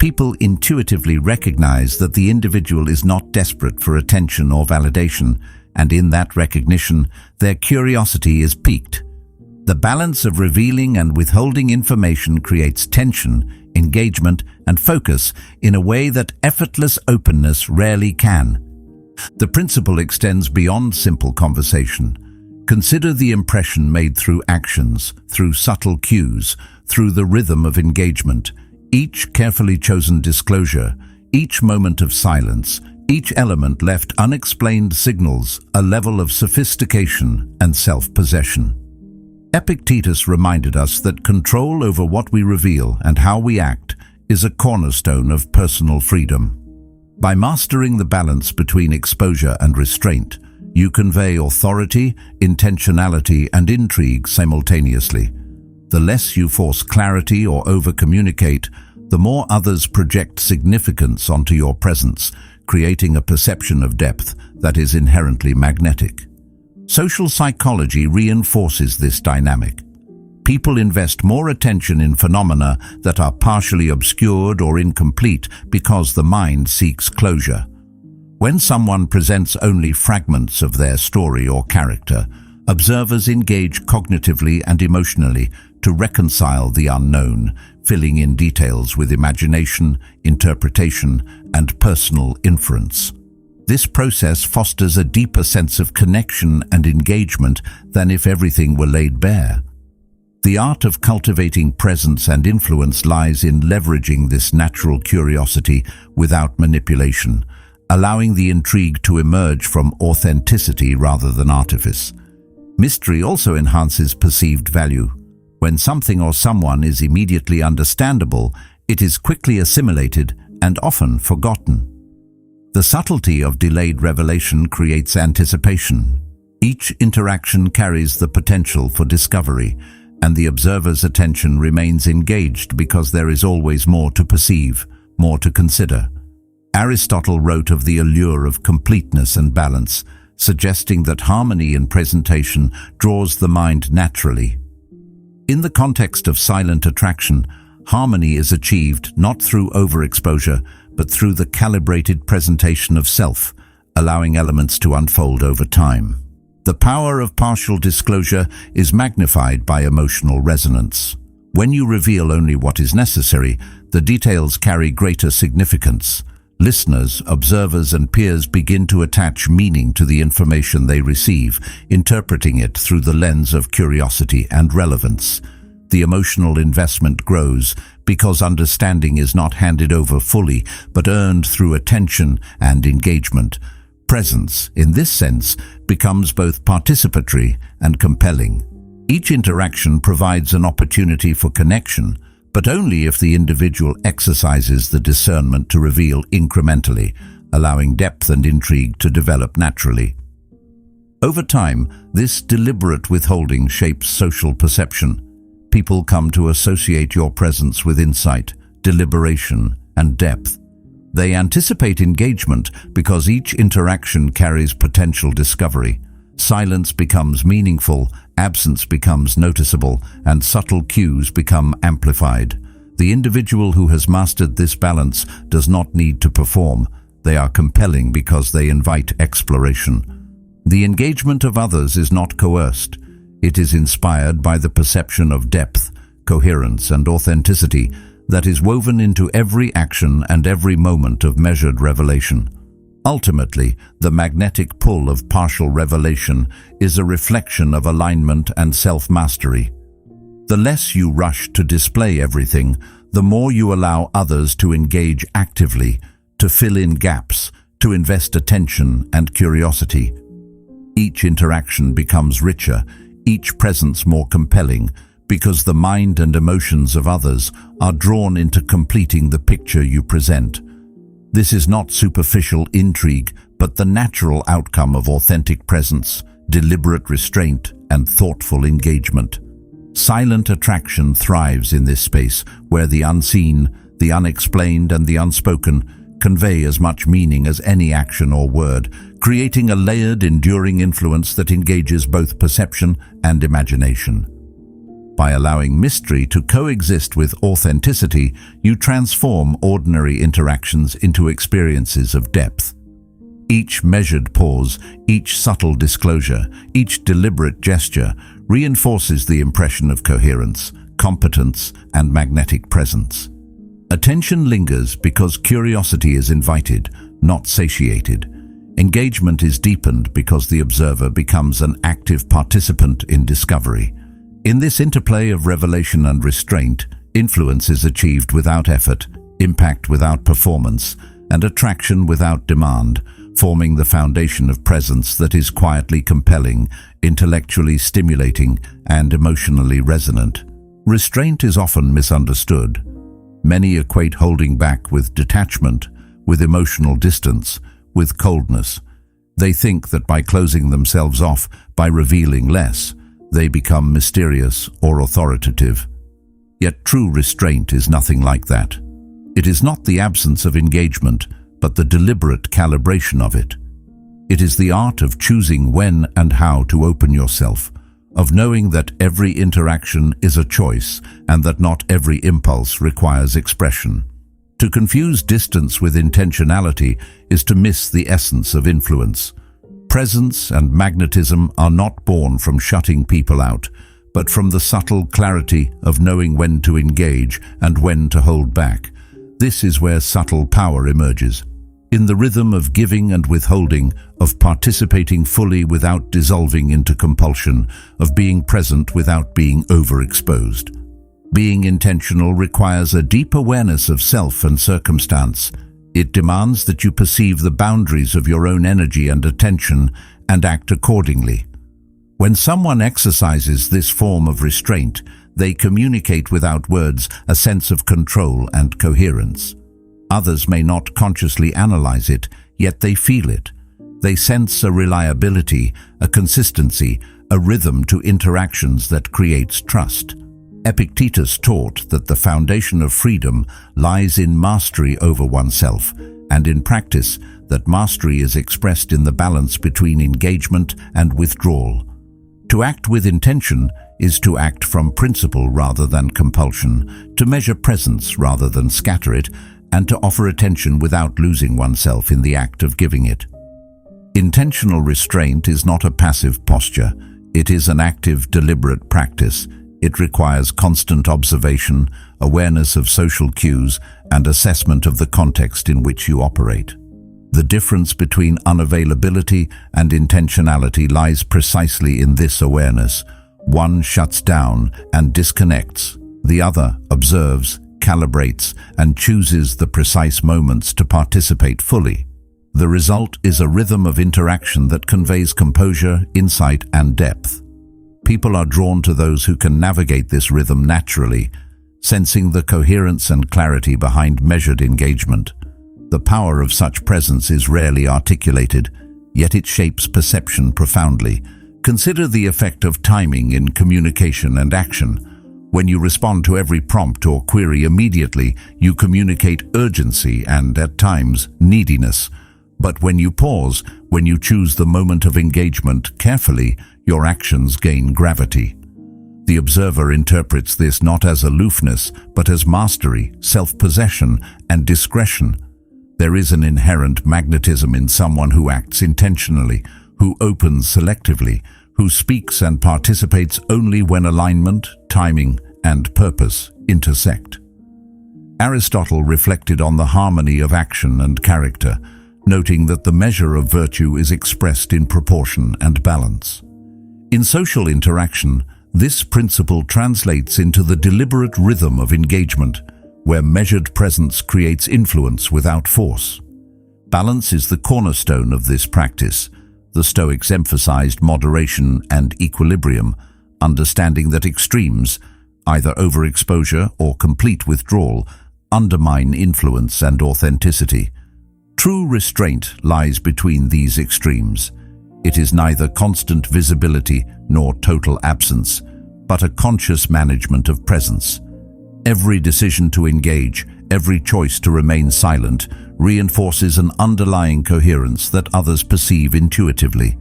People intuitively recognize that the individual is not desperate for attention or validation, and in that recognition, their curiosity is piqued. The balance of revealing and withholding information creates tension, engagement, and focus in a way that effortless openness rarely can. The principle extends beyond simple conversation. Consider the impression made through actions, through subtle cues, through the rhythm of engagement. Each carefully chosen disclosure, each moment of silence, each element left unexplained signals a level of sophistication and self-possession. Epictetus reminded us that control over what we reveal and how we act is a cornerstone of personal freedom. By mastering the balance between exposure and restraint, you convey authority, intentionality, and intrigue simultaneously. The less you force clarity or over-communicate, the more others project significance onto your presence, creating a perception of depth that is inherently magnetic. Social psychology reinforces this dynamic. People invest more attention in phenomena that are partially obscured or incomplete because the mind seeks closure. When someone presents only fragments of their story or character, observers engage cognitively and emotionally to reconcile the unknown, filling in details with imagination, interpretation, and personal inference. This process fosters a deeper sense of connection and engagement than if everything were laid bare. The art of cultivating presence and influence lies in leveraging this natural curiosity without manipulation, allowing the intrigue to emerge from authenticity rather than artifice. Mystery also enhances perceived value. When something or someone is immediately understandable, it is quickly assimilated and often forgotten. The subtlety of delayed revelation creates anticipation. Each interaction carries the potential for discovery, and the observer's attention remains engaged because there is always more to perceive, more to consider. Aristotle wrote of the allure of completeness and balance, suggesting that harmony in presentation draws the mind naturally. In the context of silent attraction, harmony is achieved not through overexposure, but through the calibrated presentation of self, allowing elements to unfold over time. The power of partial disclosure is magnified by emotional resonance. When you reveal only what is necessary, the details carry greater significance. Listeners, observers, and peers begin to attach meaning to the information they receive, interpreting it through the lens of curiosity and relevance. The emotional investment grows because understanding is not handed over fully, but earned through attention and engagement. Presence, in this sense, becomes both participatory and compelling. Each interaction provides an opportunity for connection, but only if the individual exercises the discernment to reveal incrementally, allowing depth and intrigue to develop naturally. Over time, this deliberate withholding shapes social perception. People come to associate your presence with insight, deliberation, and depth. They anticipate engagement because each interaction carries potential discovery. Silence becomes meaningful, absence becomes noticeable, and subtle cues become amplified. The individual who has mastered this balance does not need to perform. They are compelling because they invite exploration. The engagement of others is not coerced. It is inspired by the perception of depth, coherence, and authenticity that is woven into every action and every moment of measured revelation. Ultimately, the magnetic pull of partial revelation is a reflection of alignment and self-mastery. The less you rush to display everything, the more you allow others to engage actively, to fill in gaps, to invest attention and curiosity. Each interaction becomes richer, each presence more compelling, because the mind and emotions of others are drawn into completing the picture you present. This is not superficial intrigue, but the natural outcome of authentic presence, deliberate restraint, and thoughtful engagement. Silent attraction thrives in this space where the unseen, the unexplained, and the unspoken convey as much meaning as any action or word, creating a layered, enduring influence that engages both perception and imagination. By allowing mystery to coexist with authenticity, you transform ordinary interactions into experiences of depth. Each measured pause, each subtle disclosure, each deliberate gesture reinforces the impression of coherence, competence, and magnetic presence. Attention lingers because curiosity is invited, not satiated. Engagement is deepened because the observer becomes an active participant in discovery. In this interplay of revelation and restraint, influence is achieved without effort, impact without performance, and attraction without demand, forming the foundation of presence that is quietly compelling, intellectually stimulating, and emotionally resonant. Restraint is often misunderstood. Many equate holding back with detachment, with emotional distance, with coldness. They think that by closing themselves off, by revealing less, they become mysterious or authoritative. Yet true restraint is nothing like that. It is not the absence of engagement, but the deliberate calibration of it. It is the art of choosing when and how to open yourself, of knowing that every interaction is a choice and that not every impulse requires expression. To confuse distance with intentionality is to miss the essence of influence. Presence and magnetism are not born from shutting people out, but from the subtle clarity of knowing when to engage and when to hold back. This is where subtle power emerges. in the rhythm of giving and withholding, of participating fully without dissolving into compulsion, of being present without being overexposed. Being intentional requires a deep awareness of self and circumstance. It demands that you perceive the boundaries of your own energy and attention and act accordingly. When someone exercises this form of restraint, they communicate without words a sense of control and coherence. Others may not consciously analyze it, yet they feel it. They sense a reliability, a consistency, a rhythm to interactions that creates trust. Epictetus taught that the foundation of freedom lies in mastery over oneself, and in practice, that mastery is expressed in the balance between engagement and withdrawal. To act with intention is to act from principle rather than compulsion, to measure presence rather than scatter it, and to offer attention without losing oneself in the act of giving it. Intentional restraint is not a passive posture. It is an active, deliberate practice. It requires constant observation, awareness of social cues, and assessment of the context in which you operate. The difference between unavailability and intentionality lies precisely in this awareness. One shuts down and disconnects. The other observes, calibrates, and chooses the precise moments to participate fully. The result is a rhythm of interaction that conveys composure, insight, and depth. People are drawn to those who can navigate this rhythm naturally, sensing the coherence and clarity behind measured engagement. The power of such presence is rarely articulated, yet it shapes perception profoundly. Consider the effect of timing in communication and action. When you respond to every prompt or query immediately, you communicate urgency and, at times, neediness. But when you pause, when you choose the moment of engagement carefully, your actions gain gravity. The observer interprets this not as aloofness, but as mastery, self-possession, and discretion. There is an inherent magnetism in someone who acts intentionally, who opens selectively, who speaks and participates only when alignment, timing, and purpose intersect. Aristotle reflected on the harmony of action and character, noting that the measure of virtue is expressed in proportion and balance. In social interaction, this principle translates into the deliberate rhythm of engagement, where measured presence creates influence without force. Balance is the cornerstone of this practice. The Stoics emphasized moderation and equilibrium, understanding that extremes, either overexposure or complete withdrawal, undermine influence and authenticity. True restraint lies between these extremes. It is neither constant visibility nor total absence, but a conscious management of presence. Every decision to engage, every choice to remain silent, reinforces an underlying coherence that others perceive intuitively.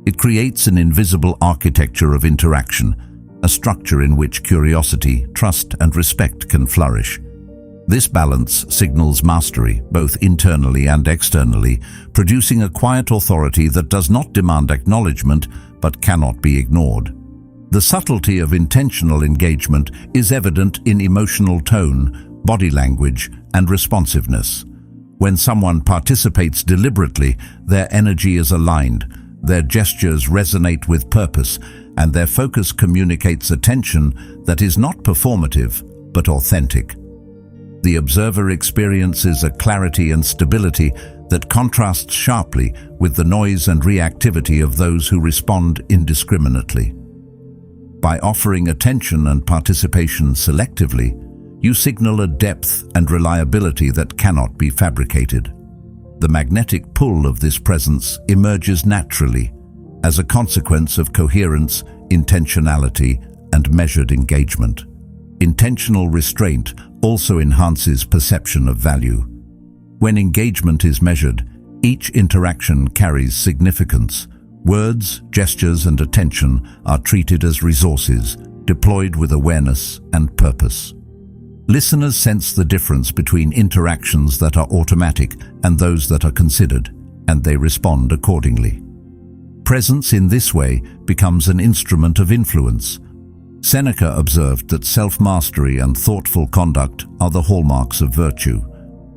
It creates an invisible architecture of interaction, a structure in which curiosity, trust, and respect can flourish. This balance signals mastery, both internally and externally, producing a quiet authority that does not demand acknowledgement but cannot be ignored. The subtlety of intentional engagement is evident in emotional tone, body language, and responsiveness. When someone participates deliberately, their energy is aligned, their gestures resonate with purpose, and their focus communicates attention that is not performative but authentic. The observer experiences a clarity and stability that contrasts sharply with the noise and reactivity of those who respond indiscriminately. By offering attention and participation selectively, you signal a depth and reliability that cannot be fabricated. The magnetic pull of this presence emerges naturally as a consequence of coherence, intentionality, and measured engagement. Intentional restraint also enhances perception of value. When engagement is measured, each interaction carries significance. Words, gestures, and attention are treated as resources, deployed with awareness and purpose. Listeners sense the difference between interactions that are automatic and those that are considered, and they respond accordingly. Presence in this way becomes an instrument of influence. Seneca observed that self-mastery and thoughtful conduct are the hallmarks of virtue.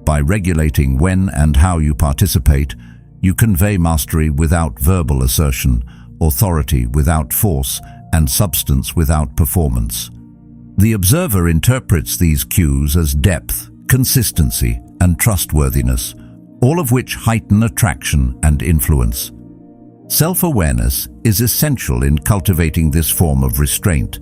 By regulating when and how you participate, you convey mastery without verbal assertion, authority without force, and substance without performance. The observer interprets these cues as depth, consistency, and trustworthiness, all of which heighten attraction and influence. Self-awareness is essential in cultivating this form of restraint.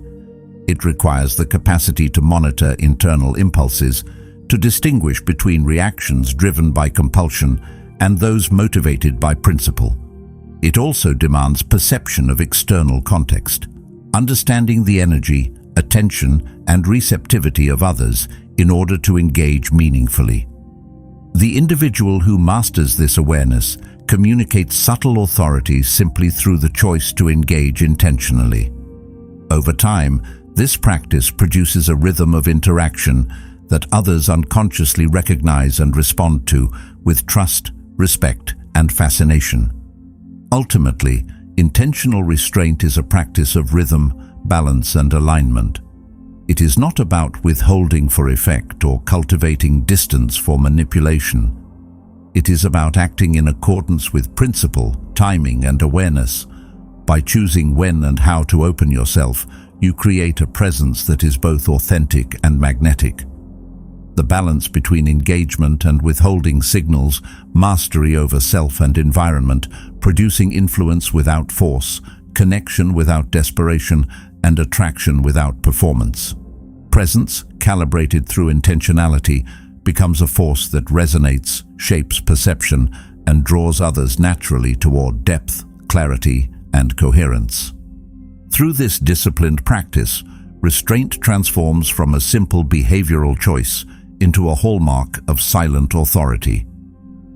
It requires the capacity to monitor internal impulses, to distinguish between reactions driven by compulsion and those motivated by principle. It also demands perception of external context, understanding the energy, attention, and receptivity of others in order to engage meaningfully. The individual who masters this awareness communicates subtle authority simply through the choice to engage intentionally. Over time, this practice produces a rhythm of interaction that others unconsciously recognize and respond to with trust, respect, and fascination. Ultimately, intentional restraint is a practice of rhythm, balance, and alignment. It is not about withholding for effect or cultivating distance for manipulation. It is about acting in accordance with principle, timing, and awareness. By choosing when and how to open yourself, you create a presence that is both authentic and magnetic. The balance between engagement and withholding signals mastery over self and environment, producing influence without force, connection without desperation, and attraction without performance. Presence, calibrated through intentionality, becomes a force that resonates, shapes perception, and draws others naturally toward depth, clarity, and coherence. Through this disciplined practice, restraint transforms from a simple behavioral choice into a hallmark of silent authority.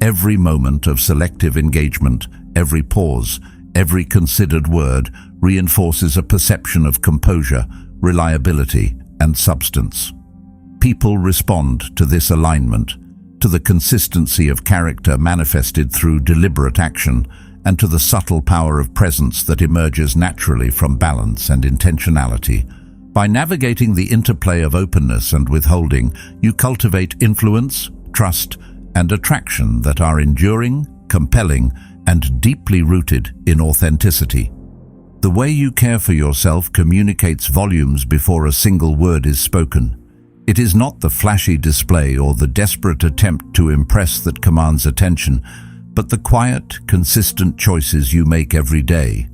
Every moment of selective engagement, every pause, every considered word reinforces a perception of composure, reliability, and substance. People respond to this alignment, to the consistency of character manifested through deliberate action, and to the subtle power of presence that emerges naturally from balance and intentionality. By navigating the interplay of openness and withholding, you cultivate influence, trust, and attraction that are enduring, compelling, and deeply rooted in authenticity. The way you care for yourself communicates volumes before a single word is spoken. It is not the flashy display or the desperate attempt to impress that commands attention, but the quiet, consistent choices you make every day.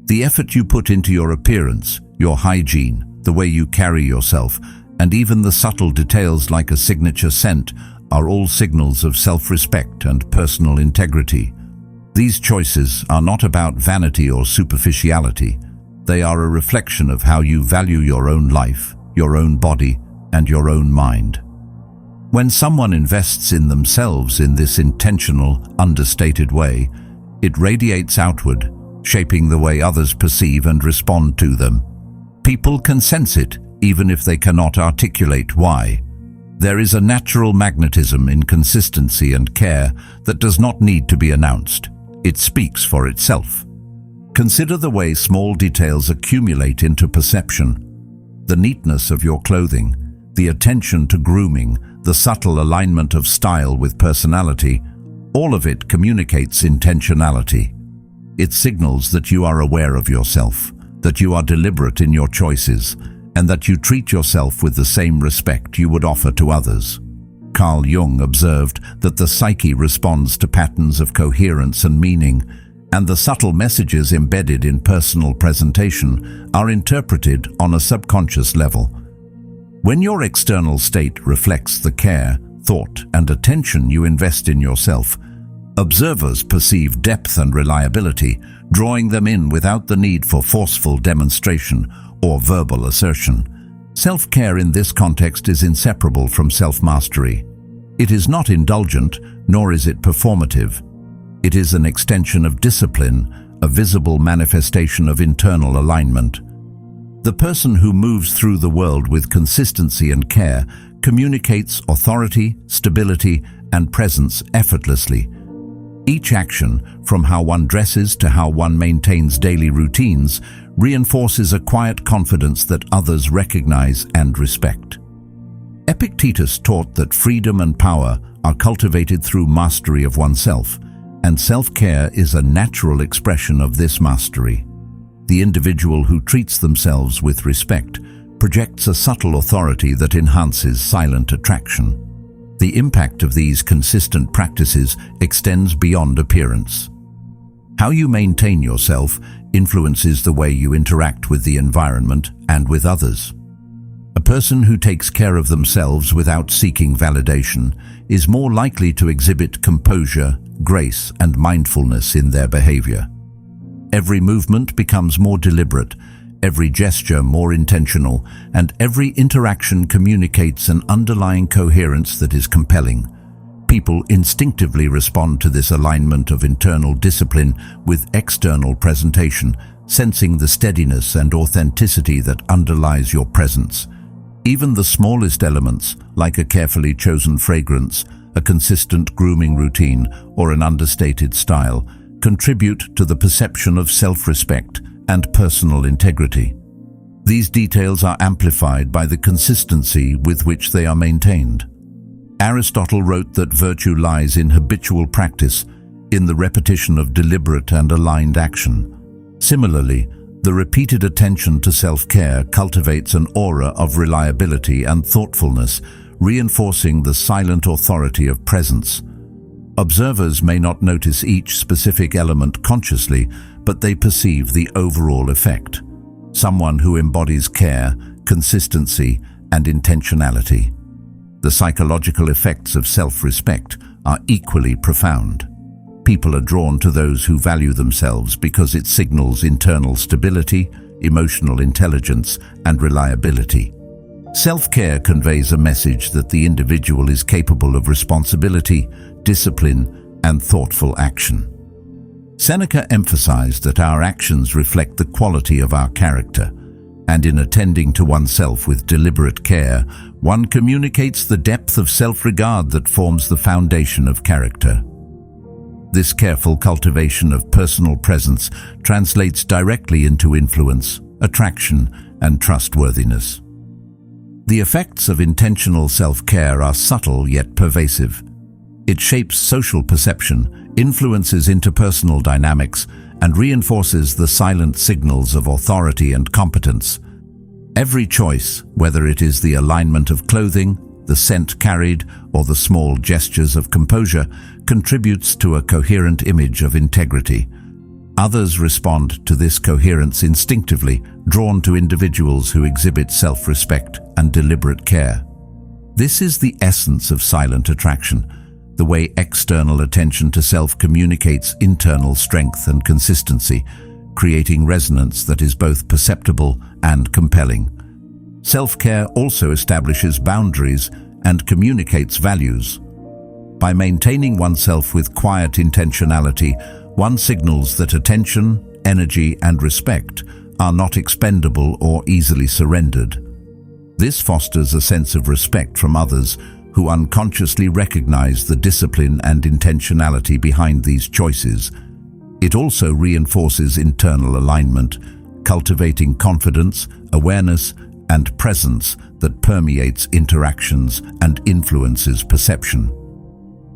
The effort you put into your appearance, your hygiene, the way you carry yourself, and even the subtle details like a signature scent are all signals of self-respect and personal integrity. These choices are not about vanity or superficiality. They are a reflection of how you value your own life, your own body, and your own mind. When someone invests in themselves in this intentional, understated way, it radiates outward, shaping the way others perceive and respond to them. People can sense it, even if they cannot articulate why. There is a natural magnetism in consistency and care that does not need to be announced. It speaks for itself. Consider the way small details accumulate into perception. The neatness of your clothing, the attention to grooming, the subtle alignment of style with personality, all of it communicates intentionality. It signals that you are aware of yourself, that you are deliberate in your choices, and that you treat yourself with the same respect you would offer to others. Carl Jung observed that the psyche responds to patterns of coherence and meaning, and the subtle messages embedded in personal presentation are interpreted on a subconscious level. When your external state reflects the care, thought, and attention you invest in yourself, observers perceive depth and reliability, drawing them in without the need for forceful demonstration or verbal assertion. Self-care in this context is inseparable from self-mastery. It is not indulgent, nor is it performative. It is an extension of discipline, a visible manifestation of internal alignment. The person who moves through the world with consistency and care communicates authority, stability, and presence effortlessly. Each action, from how one dresses to how one maintains daily routines, reinforces a quiet confidence that others recognize and respect. Epictetus taught that freedom and power are cultivated through mastery of oneself, and self-care is a natural expression of this mastery. The individual who treats themselves with respect projects a subtle authority that enhances silent attraction. The impact of these consistent practices extends beyond appearance. How you maintain yourself influences the way you interact with the environment and with others. A person who takes care of themselves without seeking validation is more likely to exhibit composure, grace, and mindfulness in their behavior. Every movement becomes more deliberate, every gesture more intentional, and every interaction communicates an underlying coherence that is compelling. People instinctively respond to this alignment of internal discipline with external presentation, sensing the steadiness and authenticity that underlies your presence. Even the smallest elements, like a carefully chosen fragrance, a consistent grooming routine, or an understated style, contribute to the perception of self-respect and personal integrity. These details are amplified by the consistency with which they are maintained. Aristotle wrote that virtue lies in habitual practice, in the repetition of deliberate and aligned action. Similarly, the repeated attention to self-care cultivates an aura of reliability and thoughtfulness, reinforcing the silent authority of presence. Observers may not notice each specific element consciously, but they perceive the overall effect. Someone who embodies care, consistency, and intentionality. The psychological effects of self-respect are equally profound. People are drawn to those who value themselves because it signals internal stability, emotional intelligence, and reliability. Self-care conveys a message that the individual is capable of responsibility, discipline, and thoughtful action. Seneca emphasized that our actions reflect the quality of our character, and in attending to oneself with deliberate care, one communicates the depth of self-regard that forms the foundation of character. This careful cultivation of personal presence translates directly into influence, attraction, and trustworthiness. The effects of intentional self-care are subtle yet pervasive. It shapes social perception, influences interpersonal dynamics, and reinforces the silent signals of authority and competence. Every choice, whether it is the alignment of clothing, the scent carried, or the small gestures of composure, contributes to a coherent image of integrity. Others respond to this coherence instinctively, drawn to individuals who exhibit self-respect and deliberate care. This is the essence of silent attraction, the way external attention to self communicates internal strength and consistency, creating resonance that is both perceptible and compelling. Self-care also establishes boundaries and communicates values. By maintaining oneself with quiet intentionality, one signals that attention, energy, and respect are not expendable or easily surrendered. This fosters a sense of respect from others who unconsciously recognize the discipline and intentionality behind these choices. It also reinforces internal alignment, cultivating confidence, awareness, and presence that permeates interactions and influences perception.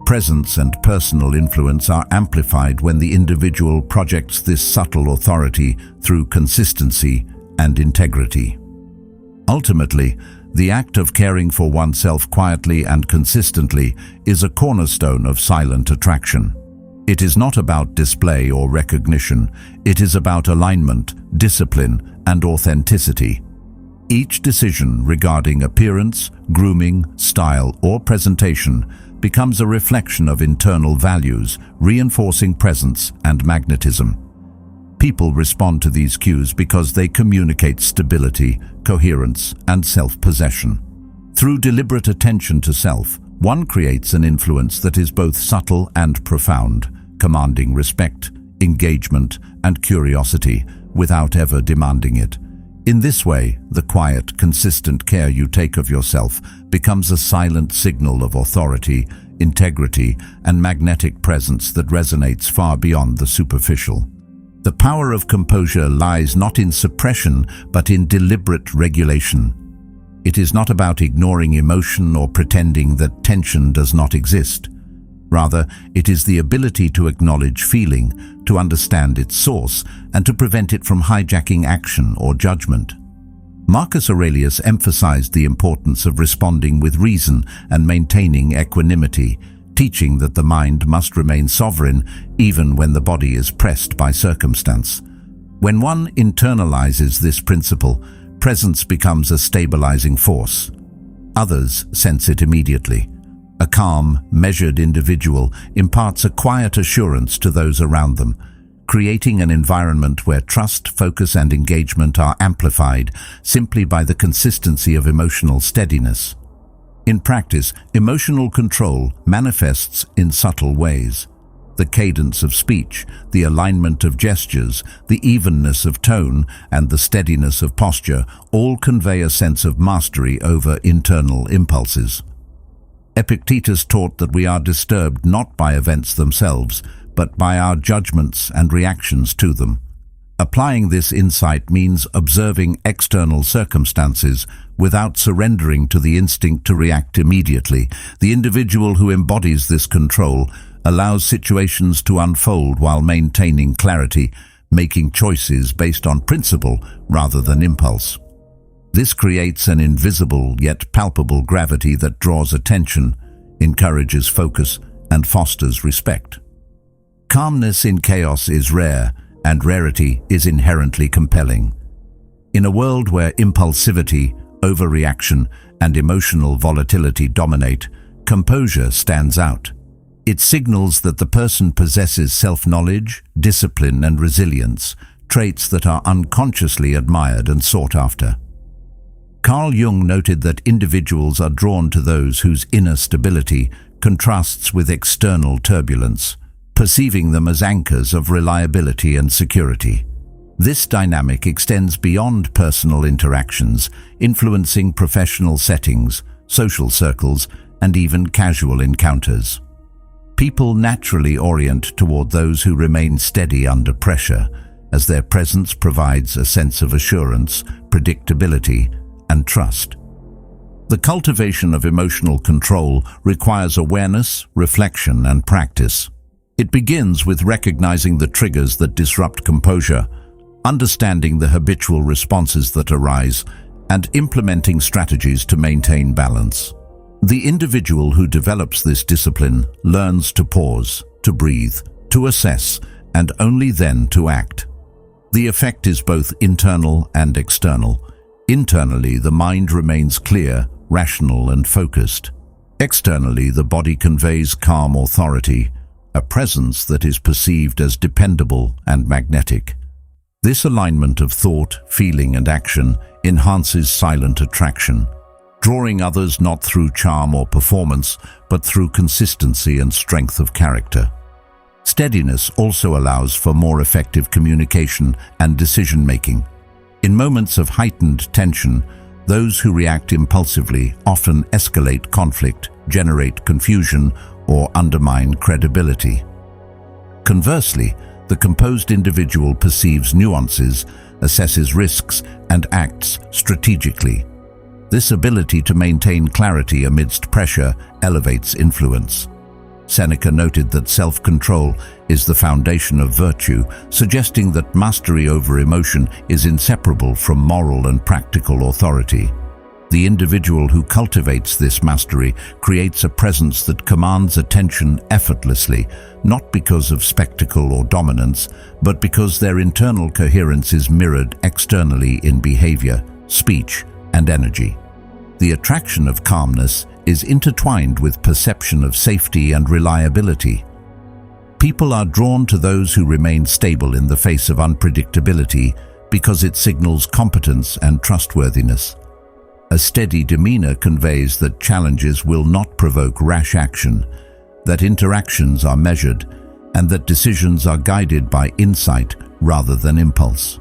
Presence and personal influence are amplified when the individual projects this subtle authority through consistency and integrity. Ultimately, the act of caring for oneself quietly and consistently is a cornerstone of silent attraction. It is not about display or recognition, it is about alignment, discipline, and authenticity. Each decision regarding appearance, grooming, style, or presentation becomes a reflection of internal values, reinforcing presence and magnetism. People respond to these cues because they communicate stability, coherence, and self-possession. Through deliberate attention to self, one creates an influence that is both subtle and profound, commanding respect, engagement, and curiosity without ever demanding it. In this way, the quiet, consistent care you take of yourself becomes a silent signal of authority, integrity, and magnetic presence that resonates far beyond the superficial. The power of composure lies not in suppression, but in deliberate regulation. It is not about ignoring emotion or pretending that tension does not exist. Rather, it is the ability to acknowledge feeling, to understand its source, and to prevent it from hijacking action or judgment. Marcus Aurelius emphasized the importance of responding with reason and maintaining equanimity, teaching that the mind must remain sovereign even when the body is pressed by circumstance. When one internalizes this principle, presence becomes a stabilizing force. Others sense it immediately. A calm, measured individual imparts a quiet assurance to those around them, creating an environment where trust, focus, and engagement are amplified simply by the consistency of emotional steadiness. In practice, emotional control manifests in subtle ways. The cadence of speech, the alignment of gestures, the evenness of tone, and the steadiness of posture all convey a sense of mastery over internal impulses. Epictetus taught that we are disturbed not by events themselves, but by our judgments and reactions to them. Applying this insight means observing external circumstances without surrendering to the instinct to react immediately. The individual who embodies this control allows situations to unfold while maintaining clarity, making choices based on principle rather than impulse. This creates an invisible yet palpable gravity that draws attention, encourages focus, and fosters respect. Calmness in chaos is rare, and rarity is inherently compelling. In a world where impulsivity, overreaction, and emotional volatility dominate, composure stands out. It signals that the person possesses self-knowledge, discipline, and resilience, traits that are unconsciously admired and sought after. Carl Jung noted that individuals are drawn to those whose inner stability contrasts with external turbulence, perceiving them as anchors of reliability and security. This dynamic extends beyond personal interactions, influencing professional settings, social circles, and even casual encounters. People naturally orient toward those who remain steady under pressure, as their presence provides a sense of assurance, predictability, and trust. The cultivation of emotional control requires awareness, reflection, and practice. It begins with recognizing the triggers that disrupt composure, understanding the habitual responses that arise, and implementing strategies to maintain balance. The individual who develops this discipline learns to pause, to breathe, to assess, and only then to act. The effect is both internal and external. Internally, the mind remains clear, rational, and focused. Externally, the body conveys calm authority, a presence that is perceived as dependable and magnetic. This alignment of thought, feeling, and action enhances silent attraction, drawing others not through charm or performance, but through consistency and strength of character. Steadiness also allows for more effective communication and decision-making. In moments of heightened tension, those who react impulsively often escalate conflict, generate confusion, or undermine credibility. Conversely, the composed individual perceives nuances, assesses risks, and acts strategically. This ability to maintain clarity amidst pressure elevates influence. Seneca noted that self-control is the foundation of virtue, suggesting that mastery over emotion is inseparable from moral and practical authority. The individual who cultivates this mastery creates a presence that commands attention effortlessly, not because of spectacle or dominance, but because their internal coherence is mirrored externally in behavior, speech, and energy. The attraction of calmness is intertwined with perception of safety and reliability. People are drawn to those who remain stable in the face of unpredictability because it signals competence and trustworthiness. A steady demeanor conveys that challenges will not provoke rash action, that interactions are measured, and that decisions are guided by insight rather than impulse.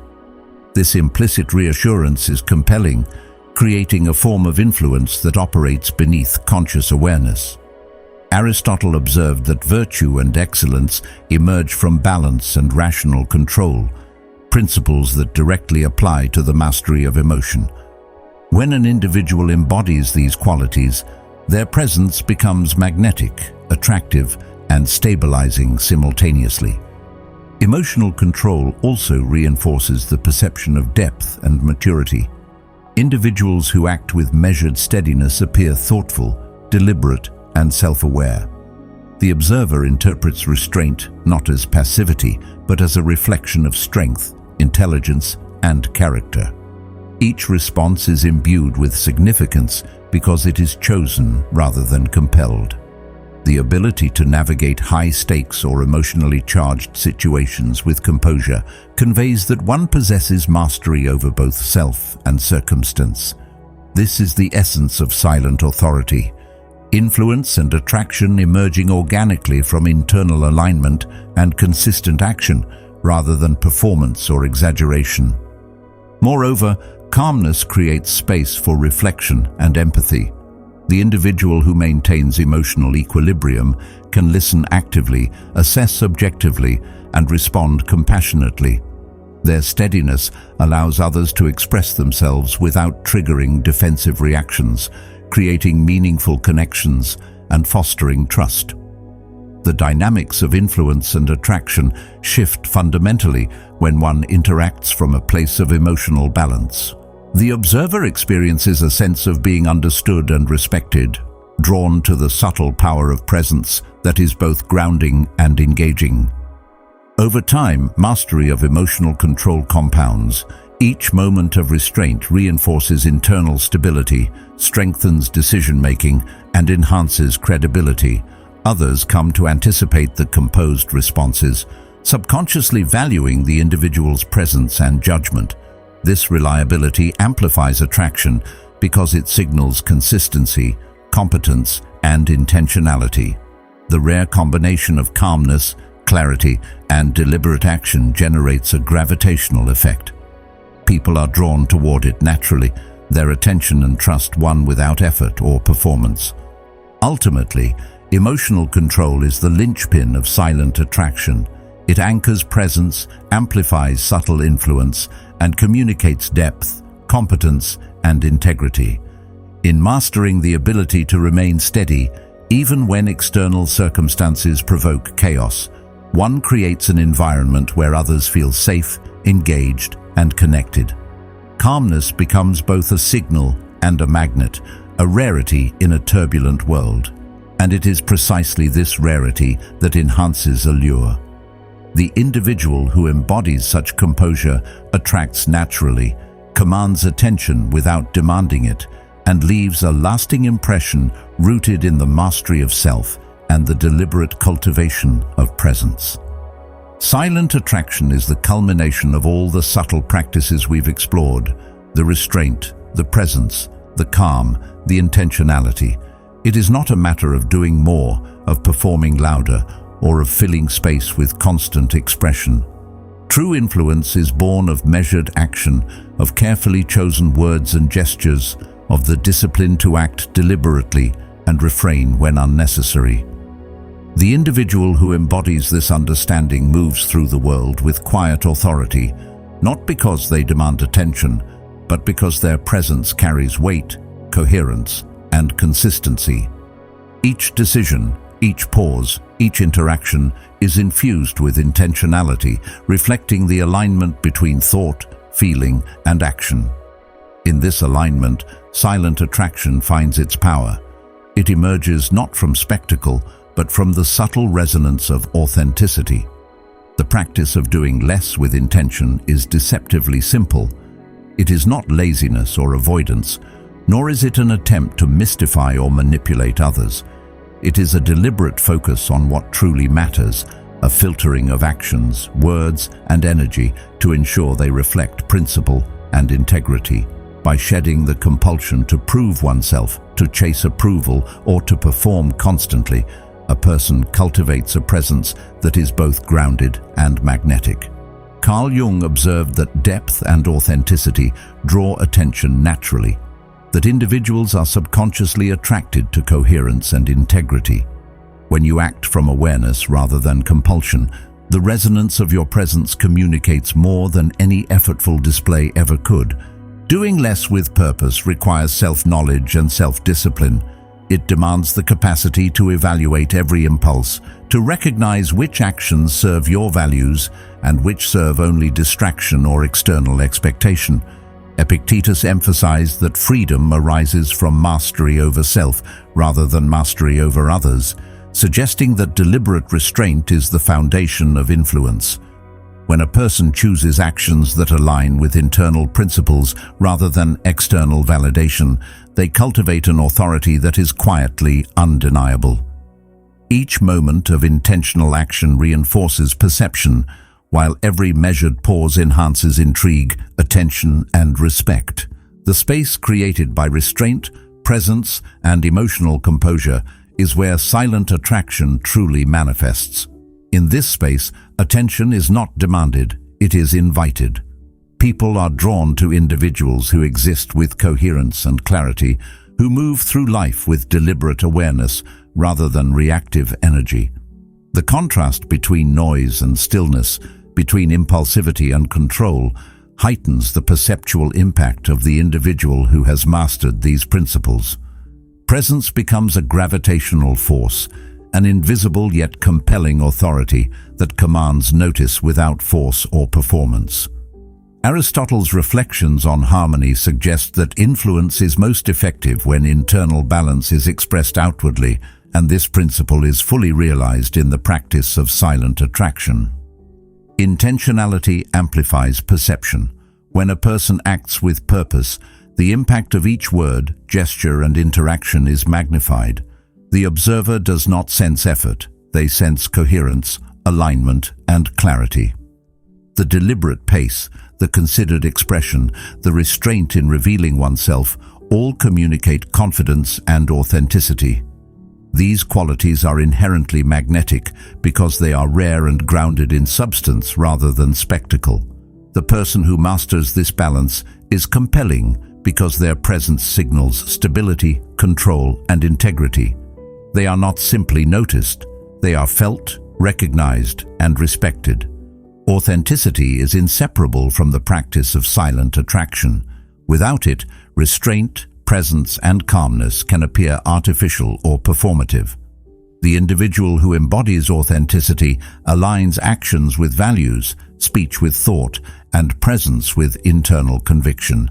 This implicit reassurance is compelling, creating a form of influence that operates beneath conscious awareness. Aristotle observed that virtue and excellence emerge from balance and rational control, principles that directly apply to the mastery of emotion. When an individual embodies these qualities, their presence becomes magnetic, attractive, and stabilizing simultaneously. Emotional control also reinforces the perception of depth and maturity. Individuals who act with measured steadiness appear thoughtful, deliberate, and self-aware. The observer interprets restraint not as passivity, but as a reflection of strength, intelligence, and character. Each response is imbued with significance because it is chosen rather than compelled. The ability to navigate high-stakes or emotionally charged situations with composure conveys that one possesses mastery over both self and circumstance. This is the essence of silent authority. Influence and attraction emerging organically from internal alignment and consistent action, rather than performance or exaggeration. Moreover, calmness creates space for reflection and empathy. The individual who maintains emotional equilibrium can listen actively, assess objectively, and respond compassionately. Their steadiness allows others to express themselves without triggering defensive reactions, creating meaningful connections and fostering trust. The dynamics of influence and attraction shift fundamentally when one interacts from a place of emotional balance. The observer experiences a sense of being understood and respected, drawn to the subtle power of presence that is both grounding and engaging. Over time, mastery of emotional control compounds. Each moment of restraint reinforces internal stability, strengthens decision-making, and enhances credibility. Others come to anticipate the composed responses, subconsciously valuing the individual's presence and judgment. This reliability amplifies attraction because it signals consistency, competence, and intentionality. The rare combination of calmness, clarity, and deliberate action generates a gravitational effect. People are drawn toward it naturally, their attention and trust won without effort or performance. Ultimately, emotional control is the linchpin of silent attraction. It anchors presence, amplifies subtle influence, and communicates depth, competence, and integrity. In mastering the ability to remain steady, even when external circumstances provoke chaos, one creates an environment where others feel safe, engaged, and connected. Calmness becomes both a signal and a magnet, a rarity in a turbulent world. And it is precisely this rarity that enhances allure. The individual who embodies such composure attracts naturally, commands attention without demanding it, and leaves a lasting impression rooted in the mastery of self and the deliberate cultivation of presence. Silent attraction is the culmination of all the subtle practices we've explored: the restraint, the presence, the calm, the intentionality. It is not a matter of doing more, of performing louder, or of filling space with constant expression. True influence is born of measured action, of carefully chosen words and gestures, of the discipline to act deliberately and refrain when unnecessary. The individual who embodies this understanding moves through the world with quiet authority, not because they demand attention, but because their presence carries weight, coherence, and consistency. Each decision, each pause, each interaction is infused with intentionality, reflecting the alignment between thought, feeling, and action. In this alignment, silent attraction finds its power. It emerges not from spectacle, but from the subtle resonance of authenticity. The practice of doing less with intention is deceptively simple. It is not laziness or avoidance, nor is it an attempt to mystify or manipulate others. It is a deliberate focus on what truly matters, a filtering of actions, words, and energy to ensure they reflect principle and integrity. By shedding the compulsion to prove oneself, to chase approval, or to perform constantly, a person cultivates a presence that is both grounded and magnetic. Carl Jung observed that depth and authenticity draw attention naturally, that individuals are subconsciously attracted to coherence and integrity. When you act from awareness rather than compulsion, the resonance of your presence communicates more than any effortful display ever could. Doing less with purpose requires self-knowledge and self-discipline. It demands the capacity to evaluate every impulse, to recognize which actions serve your values and which serve only distraction or external expectation. Epictetus emphasized that freedom arises from mastery over self rather than mastery over others, suggesting that deliberate restraint is the foundation of influence. When a person chooses actions that align with internal principles rather than external validation, they cultivate an authority that is quietly undeniable. Each moment of intentional action reinforces perception, while every measured pause enhances intrigue, attention, and respect. The space created by restraint, presence, and emotional composure is where silent attraction truly manifests. In this space, attention is not demanded, it is invited. People are drawn to individuals who exist with coherence and clarity, who move through life with deliberate awareness rather than reactive energy. The contrast between noise and stillness, between impulsivity and control, heightens the perceptual impact of the individual who has mastered these principles. Presence becomes a gravitational force, an invisible yet compelling authority that commands notice without force or performance. Aristotle's reflections on harmony suggest that influence is most effective when internal balance is expressed outwardly, and this principle is fully realized in the practice of silent attraction. Intentionality amplifies perception. When a person acts with purpose, the impact of each word, gesture, and interaction is magnified. The observer does not sense effort, they sense coherence, alignment, and clarity. The deliberate pace, the considered expression, the restraint in revealing oneself, all communicate confidence and authenticity. These qualities are inherently magnetic because they are rare and grounded in substance rather than spectacle. The person who masters this balance is compelling because their presence signals stability, control, and integrity. They are not simply noticed, they are felt, recognized, and respected. Authenticity is inseparable from the practice of silent attraction. Without it, restraint, presence, and calmness can appear artificial or performative. The individual who embodies authenticity aligns actions with values, speech with thought, and presence with internal conviction.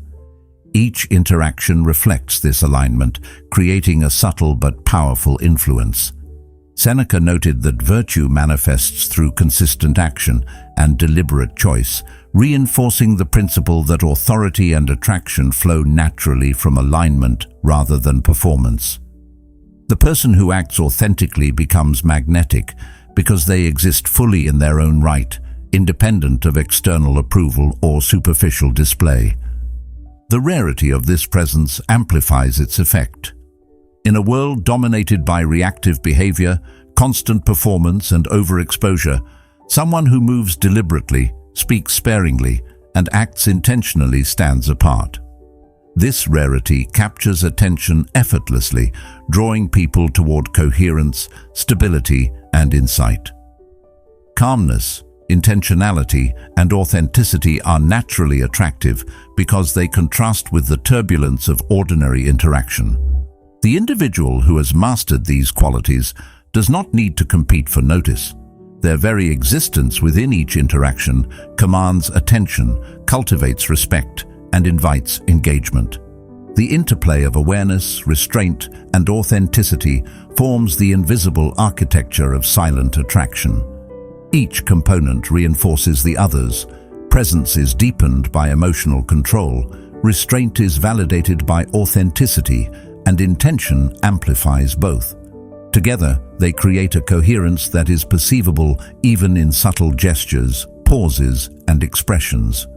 Each interaction reflects this alignment, creating a subtle but powerful influence. Seneca noted that virtue manifests through consistent action and deliberate choice, reinforcing the principle that authority and attraction flow naturally from alignment rather than performance. The person who acts authentically becomes magnetic because they exist fully in their own right, independent of external approval or superficial display. The rarity of this presence amplifies its effect. In a world dominated by reactive behavior, constant performance, and overexposure, someone who moves deliberately, speaks sparingly, and acts intentionally stands apart. This rarity captures attention effortlessly, drawing people toward coherence, stability, and insight. Calmness, intentionality, and authenticity are naturally attractive because they contrast with the turbulence of ordinary interaction. The individual who has mastered these qualities does not need to compete for notice. Their very existence within each interaction commands attention, cultivates respect, and invites engagement. The interplay of awareness, restraint, and authenticity forms the invisible architecture of silent attraction. Each component reinforces the others. Presence is deepened by emotional control, restraint is validated by authenticity, and intention amplifies both. Together, they create a coherence that is perceivable even in subtle gestures, pauses, and expressions.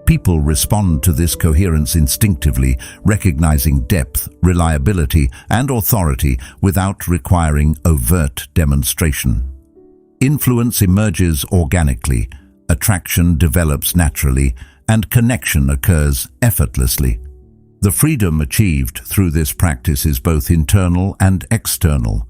People respond to this coherence instinctively, recognizing depth, reliability, and authority without requiring overt demonstration. Influence emerges organically, attraction develops naturally, and connection occurs effortlessly. The freedom achieved through this practice is both internal and external.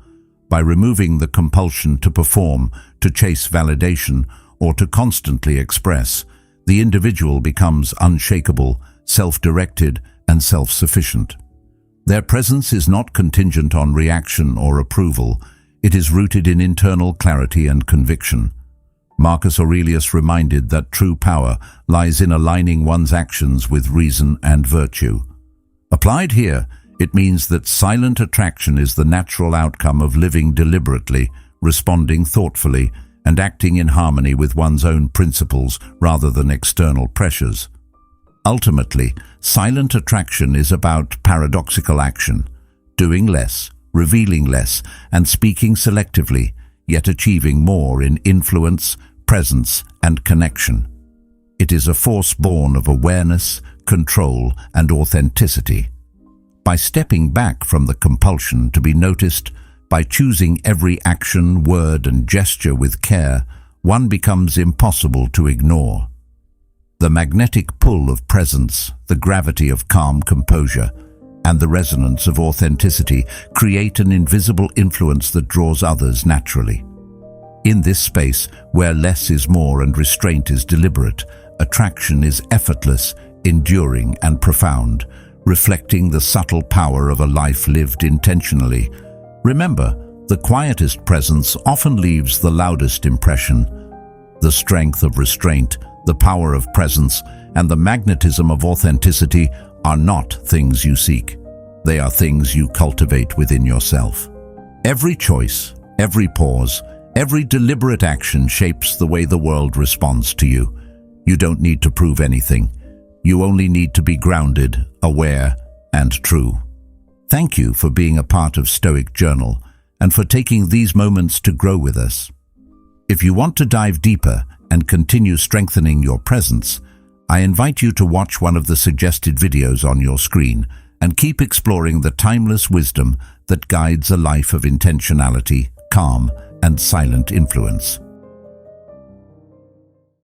By removing the compulsion to perform, to chase validation, or to constantly express, the individual becomes unshakable, self-directed, and self-sufficient. Their presence is not contingent on reaction or approval. It is rooted in internal clarity and conviction. Marcus Aurelius reminded that true power lies in aligning one's actions with reason and virtue. Applied here, it means that silent attraction is the natural outcome of living deliberately, responding thoughtfully, and acting in harmony with one's own principles rather than external pressures. Ultimately, silent attraction is about paradoxical action, doing less, revealing less, and speaking selectively, yet achieving more in influence, presence, and connection. It is a force born of awareness, control, and authenticity. By stepping back from the compulsion to be noticed, by choosing every action, word, and gesture with care, one becomes impossible to ignore. The magnetic pull of presence, the gravity of calm composure, and the resonance of authenticity create an invisible influence that draws others naturally. In this space, where less is more and restraint is deliberate, attraction is effortless, enduring, and profound, reflecting the subtle power of a life lived intentionally. Remember, the quietest presence often leaves the loudest impression. The strength of restraint, the power of presence, and the magnetism of authenticity are not things you seek. They are things you cultivate within yourself. Every choice, every pause, every deliberate action shapes the way the world responds to you. You don't need to prove anything. You only need to be grounded, aware, and true. Thank you for being a part of Stoic Journal and for taking these moments to grow with us. If you want to dive deeper and continue strengthening your presence, I invite you to watch one of the suggested videos on your screen and keep exploring the timeless wisdom that guides a life of intentionality, calm, and silent influence.